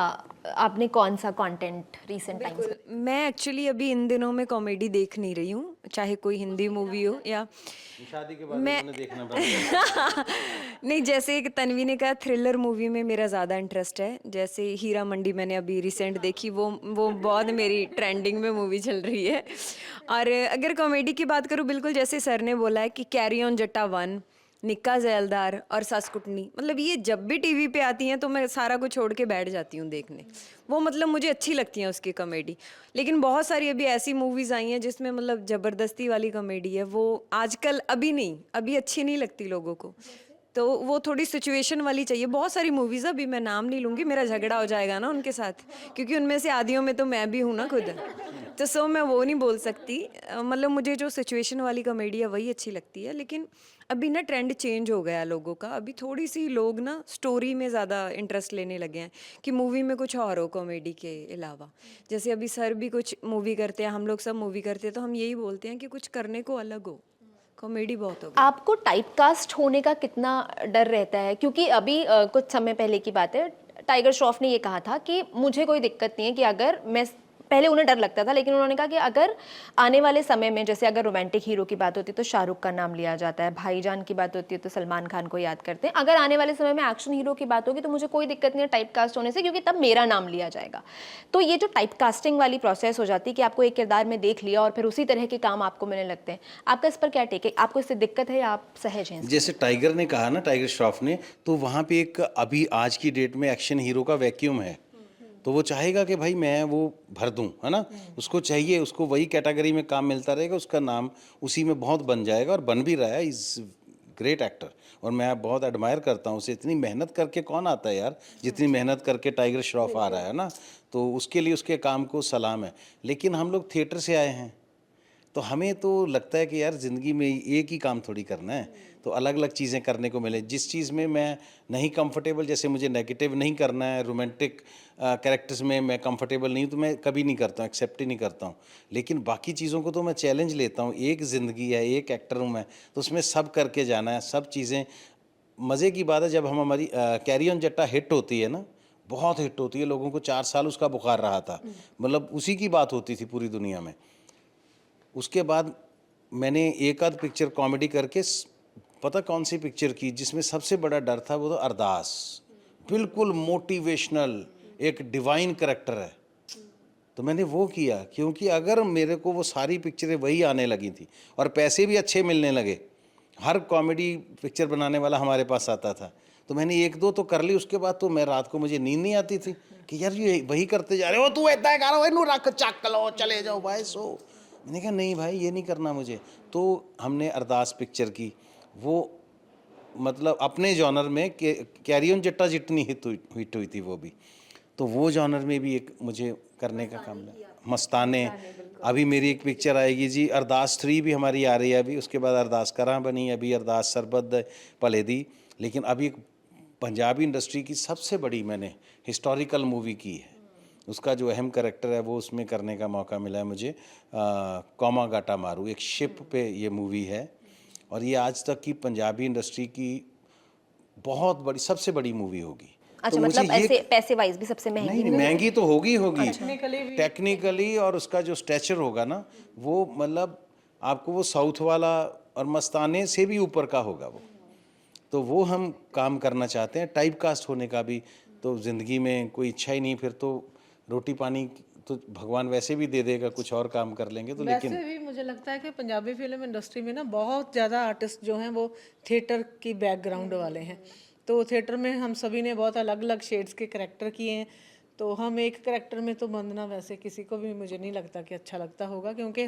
आपने कौन सा कंटेंट रिसेंट टाइम्स में? मैं एक्चुअली अभी इन दिनों में कॉमेडी देख नहीं रही हूँ, चाहे कोई हिंदी मूवी हो या शादी के बाद मैंने देखना पड़ा। नहीं, जैसे एक तन्वी ने कहा, थ्रिलर मूवी में मेरा ज़्यादा इंटरेस्ट है। जैसे हीरा मंडी मैंने अभी रिसेंट देखी, वो बहुत मेरी ट्रेंडिंग में मूवी चल रही है। और अगर कॉमेडी की बात करूँ, बिल्कुल जैसे सर ने बोला है कि कैरी ऑन जट्टा 1, निक्का जैलदार और सासकुटनी, मतलब ये जब भी टीवी पे आती हैं तो मैं सारा कुछ छोड़ के बैठ जाती हूँ देखने। वो मतलब मुझे अच्छी लगती हैं उसकी कॉमेडी। लेकिन बहुत सारी अभी ऐसी मूवीज़ आई हैं जिसमें मतलब ज़बरदस्ती वाली कॉमेडी है, वो आजकल अभी अच्छी नहीं लगती लोगों को। तो वो थोड़ी सिचुएशन वाली चाहिए। बहुत सारी मूवीज़, अभी मैं नाम नहीं लूँगी, मेरा झगड़ा हो जाएगा ना उनके साथ, क्योंकि उनमें से आदियों में तो मैं भी हूँ ना खुद। तो मैं वो नहीं बोल सकती। मतलब मुझे जो सिचुएशन वाली कॉमेडी है वही अच्छी लगती है। लेकिन अभी ना ट्रेंड चेंज हो गया लोगों का। अभी थोड़ी सी लोग ना स्टोरी में ज़्यादा इंटरेस्ट लेने लगे हैं कि मूवी में कुछ और हो कॉमेडी के अलावा। जैसे अभी सर भी कुछ मूवी करते हैं, हम लोग सब मूवी करते हैं, तो हम यही बोलते हैं कि कुछ करने को अलग हो। कॉमेडी बहुत हो गई। आपको टाइपकास्ट होने का कितना डर रहता है? क्योंकि अभी कुछ समय पहले की बात है, टाइगर श्रॉफ ने ये कहा था कि मुझे कोई दिक्कत नहीं है कि अगर मैं, पहले उन्हें डर लगता था, लेकिन उन्होंने कहा कि अगर आने वाले समय में, जैसे अगर रोमांटिक हीरो की बात होती है तो शाहरुख का नाम लिया जाता है, भाईजान की बात होती है तो सलमान खान को याद करते हैं, अगर आने वाले समय में एक्शन हीरो की बात होगी तो मुझे कोई दिक्कत नहीं है टाइपकास्ट होने से, क्योंकि तब मेरा नाम लिया जाएगा। तो ये जो टाइपकास्टिंग वाली प्रोसेस हो जाती है कि आपको एक किरदार में देख लिया और फिर उसी तरह के काम आपको मिलने लगते हैं, आपका इस पर क्या टेक है? आपको इससे दिक्कत है या आप सहज हैं? जैसे टाइगर ने कहा ना, टाइगर श्रॉफ ने, तो वहाँ पे एक अभी आज की डेट में एक्शन हीरो का वैक्यूम है। तो वो चाहेगा कि भाई मैं वो भर दूं, है ना, उसको चाहिए, उसको वही कैटेगरी में काम मिलता रहेगा, उसका नाम उसी में बहुत बन जाएगा और बन भी रहा है। इज़ ग्रेट एक्टर और मैं बहुत एडमायर करता हूँ उसे। इतनी मेहनत करके कौन आता है यार, जितनी मेहनत करके टाइगर श्रॉफ आ रहा है ना, तो उसके लिए उसके काम को सलाम है। लेकिन हम लोग थिएटर से आए हैं तो हमें तो लगता है कि यार ज़िंदगी में एक ही काम थोड़ी करना है, तो अलग अलग चीज़ें करने को मिले। जिस चीज़ में मैं नहीं कंफर्टेबल, जैसे मुझे नेगेटिव नहीं करना है, रोमांटिक कैरेक्टर्स में मैं कंफर्टेबल नहीं हूँ, तो मैं कभी नहीं करता हूँ, एक्सेप्ट ही नहीं करता हूँ। लेकिन बाकी चीज़ों को तो मैं चैलेंज लेता हूँ। एक ज़िंदगी है, एक एक्टर हूँ मैं, तो उसमें सब करके जाना है, सब चीज़ें। मज़े की बात है, जब हम हमारी कैरी ऑन जट्टा हिट होती है ना, बहुत हिट होती है, लोगों को 4 साल उसका बुखार रहा था, मतलब उसी की बात होती थी पूरी दुनिया में। उसके बाद मैंने एक आध पिक्चर कॉमेडी करके पता कौन सी पिक्चर की जिसमें सबसे बड़ा डर था, वो तो अरदास, बिल्कुल मोटिवेशनल, एक डिवाइन करेक्टर है। तो मैंने वो किया, क्योंकि अगर मेरे को वो सारी पिक्चरें वही आने लगी थी और पैसे भी अच्छे मिलने लगे, हर कॉमेडी पिक्चर बनाने वाला हमारे पास आता था, तो मैंने एक दो तो कर ली। उसके बाद तो मैं रात को मुझे नींद नहीं आती थी कि यार ये वही करते जा रहे हो, तू इतना कर रहा है, रख चक लो चले जाओ भाई सो। मैंने कहा नहीं भाई ये नहीं करना मुझे। तो हमने अरदास पिक्चर की, वो मतलब अपने जॉनर में कैरी ऑन जट्टा जितनी हिट हुई थी वो भी, तो वो जॉनर में भी एक मुझे करने का काम है। मस्ताने, अभी मेरी एक पिक्चर आएगी जी, अरदास 3 भी हमारी आ रही है अभी, उसके बाद अरदास करां बनी, अभी अरदास सरबत भले दी। लेकिन अभी एक पंजाबी इंडस्ट्री की सबसे बड़ी मैंने हिस्टोरिकल मूवी की है, उसका जो अहम कैरेक्टर है वो उसमें करने का मौका मिला है मुझे। कौमा गाटा मारू, एक शिप पे ये मूवी है और ये आज तक की पंजाबी इंडस्ट्री की बहुत बड़ी, सबसे बड़ी मूवी होगी। अच्छा, तो मुझे मतलब ये ऐसे पैसे वाइज भी सबसे महंगी? नहीं, महंगी तो होगी टेक्निकली, और उसका जो स्ट्रेचर होगा ना, वो मतलब आपको वो साउथ वाला और मस्ताने से भी ऊपर का होगा वो। तो वो हम काम करना चाहते हैं। टाइप कास्ट होने का भी तो ज़िंदगी में कोई इच्छा ही नहीं, फिर तो रोटी पानी तो भगवान वैसे भी दे देगा, कुछ और काम कर लेंगे तो। लेकिन वैसे भी मुझे लगता है कि पंजाबी फिल्म इंडस्ट्री में ना बहुत ज़्यादा आर्टिस्ट जो हैं वो थिएटर की बैकग्राउंड वाले हैं। तो थिएटर में हम सभी ने बहुत अलग अलग शेड्स के करैक्टर किए हैं, तो हम एक करैक्टर में तो बंधना वैसे किसी को भी मुझे नहीं लगता कि अच्छा लगता होगा, क्योंकि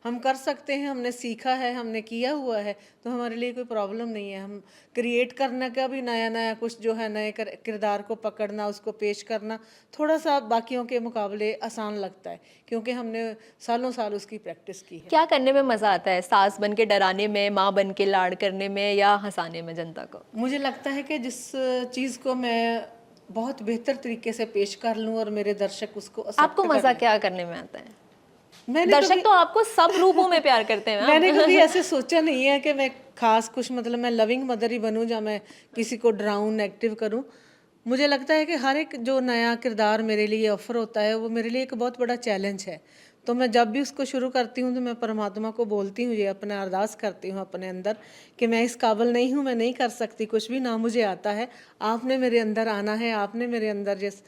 हम कर सकते हैं, हमने सीखा है, हमने किया हुआ है, तो हमारे लिए कोई प्रॉब्लम नहीं है। हम क्रिएट करने का भी नया नया कुछ जो है, नए किरदार को पकड़ना, उसको पेश करना थोड़ा सा बाकियों के मुकाबले आसान लगता है, क्योंकि हमने सालों साल उसकी प्रैक्टिस की है। क्या करने में मज़ा आता है? सास बन के डराने में, माँ बन के लाड़ करने में, या हंसाने में जनता को? मुझे लगता है कि जिस चीज़ को मैं बहुत बेहतर तरीके से पेश कर लूं और मेरे दर्शक उसको accept आपको कर मज़ा लें। क्या करने में आता है? मैंने दर्शक तो आपको सब रूपों में प्यार करते हैं। मैंने कभी ऐसे सोचा नहीं है कि मैं खास कुछ, मतलब मैं लविंग मदर ही बनूं या मैं किसी को डराऊं, नेगेटिव करूं। मुझे लगता है कि हर एक जो नया किरदार मेरे लिए ऑफर होता है वो मेरे लिए एक बहुत बड़ा चैलेंज है। तो मैं जब भी उसको शुरू करती हूँ तो मैं परमात्मा को बोलती हूँ, ये अपना अरदास करती हूँ अपने अंदर कि मैं इस काबिल नहीं हूँ, मैं नहीं कर सकती कुछ भी, ना मुझे आता है, आपने मेरे अंदर आना है, आपने मेरे अंदर जिस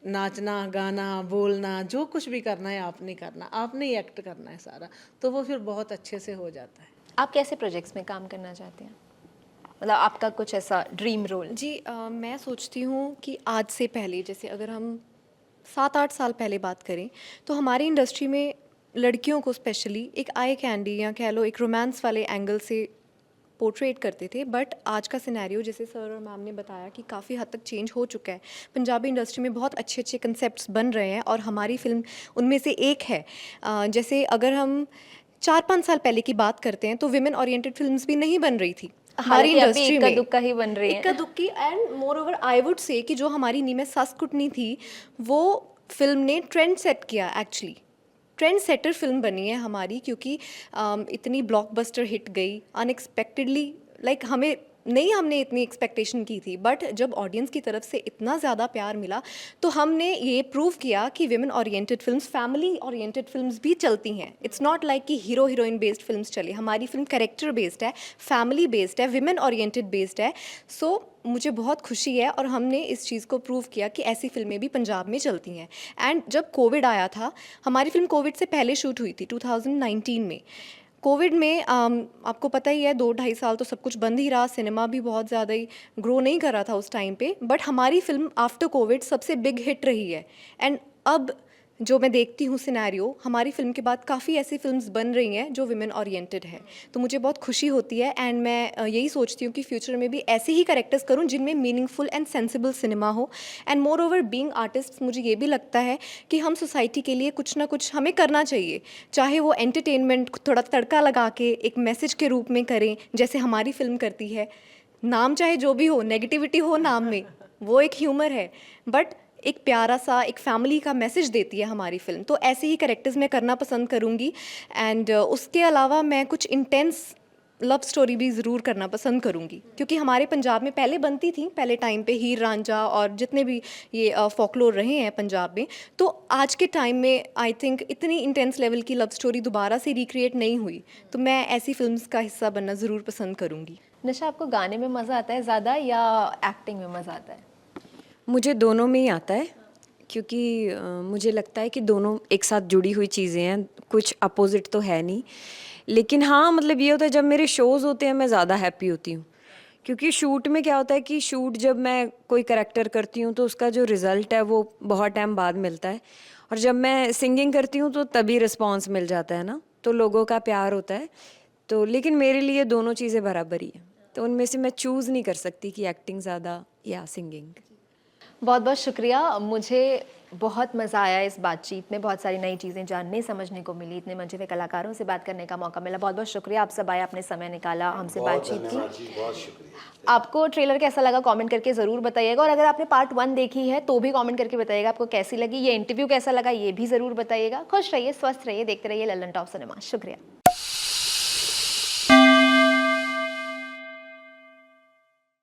नाचना, गाना, बोलना, जो कुछ भी करना है आपने करना, आपने ही एक्ट करना है सारा, तो वो फिर बहुत अच्छे से हो जाता है। आप कैसे प्रोजेक्ट्स में काम करना चाहते हैं? मतलब आपका कुछ ऐसा ड्रीम रोल? जी मैं सोचती हूँ कि आज से पहले, जैसे अगर हम 7-8 साल पहले बात करें, तो हमारी इंडस्ट्री में लड़कियों को स्पेशली एक आई कैंडी या कह लो एक रोमांस वाले एंगल से पोर्ट्रेट करते थे। बट आज का सिनेरियो, जैसे सर और मैम ने बताया, कि काफ़ी हद तक चेंज हो चुका है। पंजाबी इंडस्ट्री में बहुत अच्छे अच्छे कंसेप्ट्स बन रहे हैं और हमारी फिल्म उनमें से एक है। जैसे अगर हम 4-5 साल पहले की बात करते हैं तो विमेन ओरिएंटेड फिल्म्स भी नहीं बन रही थी हमारी इंडस्ट्री में, इक्का दुक्का ही बन रही है, इक्का दुक्की। And moreover I would say कि जो हमारी नी में सस कुटनी थी, वो फिल्म ने ट्रेंड सेट किया। एक्चुअली ट्रेंड सेटर फिल्म बनी है हमारी, क्योंकि इतनी ब्लॉकबस्टर हिट गई अनएक्सपेक्टेडली। लाइक हमने इतनी एक्सपेक्टेशन की थी, बट जब ऑडियंस की तरफ से इतना ज़्यादा प्यार मिला तो हमने ये प्रूव किया कि women oriented films, family oriented films भी चलती हैं। इट्स नॉट लाइक कि हीरो हीरोइन बेस्ड फिल्म्स चली। हमारी फिल्म कैरेक्टर बेस्ड है, फैमिली बेस्ड है, विमेन ओरिएंटेड बेस्ड है। सो मुझे बहुत खुशी है और हमने इस चीज़ को प्रूव किया कि ऐसी फिल्में भी पंजाब में चलती हैं। एंड जब कोविड आया था, हमारी फिल्म कोविड से पहले शूट हुई थी 2019 में, कोविड में आपको पता ही है 2-2.5 साल तो सब कुछ बंद ही रहा, सिनेमा भी बहुत ज़्यादा ही ग्रो नहीं कर रहा था उस टाइम पे, बट हमारी फिल्म आफ्टर कोविड सबसे बिग हिट रही है। एंड अब जो मैं देखती हूँ सिनेरियो, हमारी फिल्म के बाद काफ़ी ऐसी फिल्म्स बन रही हैं जो विमेन ओरिएंटेड है, तो मुझे बहुत खुशी होती है। एंड मैं यही सोचती हूँ कि फ्यूचर में भी ऐसे ही कैरेक्टर्स करूँ जिनमें मीनिंगफुल एंड सेंसिबल सिनेमा हो। And more over being artist, मुझे ये भी लगता है कि हम सोसाइटी के लिए कुछ ना कुछ हमें करना चाहिए, चाहे वो एंटरटेनमेंट थोड़ा तड़का लगा के एक मैसेज के रूप में करें जैसे हमारी फिल्म करती है। नाम चाहे जो भी हो, नेगेटिविटी हो नाम में, वो एक ह्यूमर है, बट एक प्यारा सा एक फैमिली का मैसेज देती है हमारी फिल्म। तो ऐसे ही कैरेक्टर्स मैं करना पसंद करूँगी। एंड उसके अलावा मैं कुछ इंटेंस लव स्टोरी भी ज़रूर करना पसंद करूँगी, क्योंकि हमारे पंजाब में पहले बनती थी, पहले टाइम पे हीर रांझा और जितने भी ये फोकलोर रहे हैं पंजाब में, तो आज के टाइम में आई थिंक इतनी इंटेंस लेवल की लव स्टोरी दोबारा से रिक्रिएट नहीं हुई। तो मैं ऐसी फिल्म्स का हिस्सा बनना ज़रूर पसंद करूँगी। निशा, आपको गाने में मज़ा आता है ज़्यादा या एक्टिंग में मज़ा आता है? मुझे दोनों में ही आता है, क्योंकि मुझे लगता है कि दोनों एक साथ जुड़ी हुई चीज़ें हैं, कुछ अपोजिट तो है नहीं। लेकिन हाँ, मतलब ये होता है जब मेरे शोज़ होते हैं मैं ज़्यादा हैप्पी होती हूँ, क्योंकि शूट में क्या होता है कि शूट जब मैं कोई करैक्टर करती हूँ तो उसका जो रिज़ल्ट है वो बहुत टाइम बाद मिलता है, और जब मैं सिंगिंग करती हूँ तो तभी रिस्पॉन्स मिल जाता है ना, तो लोगों का प्यार होता है। तो लेकिन मेरे लिए दोनों चीज़ें बराबर ही हैं, तो उनमें से मैं चूज़ नहीं कर सकती कि एक्टिंग ज़्यादा या सिंगिंग। बहुत बहुत शुक्रिया। मुझे बहुत मज़ा आया इस बातचीत में, बहुत सारी नई चीज़ें जानने समझने को मिली, इतने मंचे हुए कलाकारों से बात करने का मौका मिला। बहुत बहुत शुक्रिया, आप सब आए, आपने समय निकाला, हमसे बातचीत की। बहुत शुक्रिया। आपको ट्रेलर कैसा लगा कमेंट करके ज़रूर बताइएगा, और अगर आपने पार्ट 1 देखी है तो भी कमेंट करके बताइएगा आपको कैसी लगी, ये इंटरव्यू कैसा लगा ये भी ज़रूर बताइएगा। खुश रहिए, स्वस्थ रहिए, देखते रहिए लल्लन टॉप सिनेमा। शुक्रिया।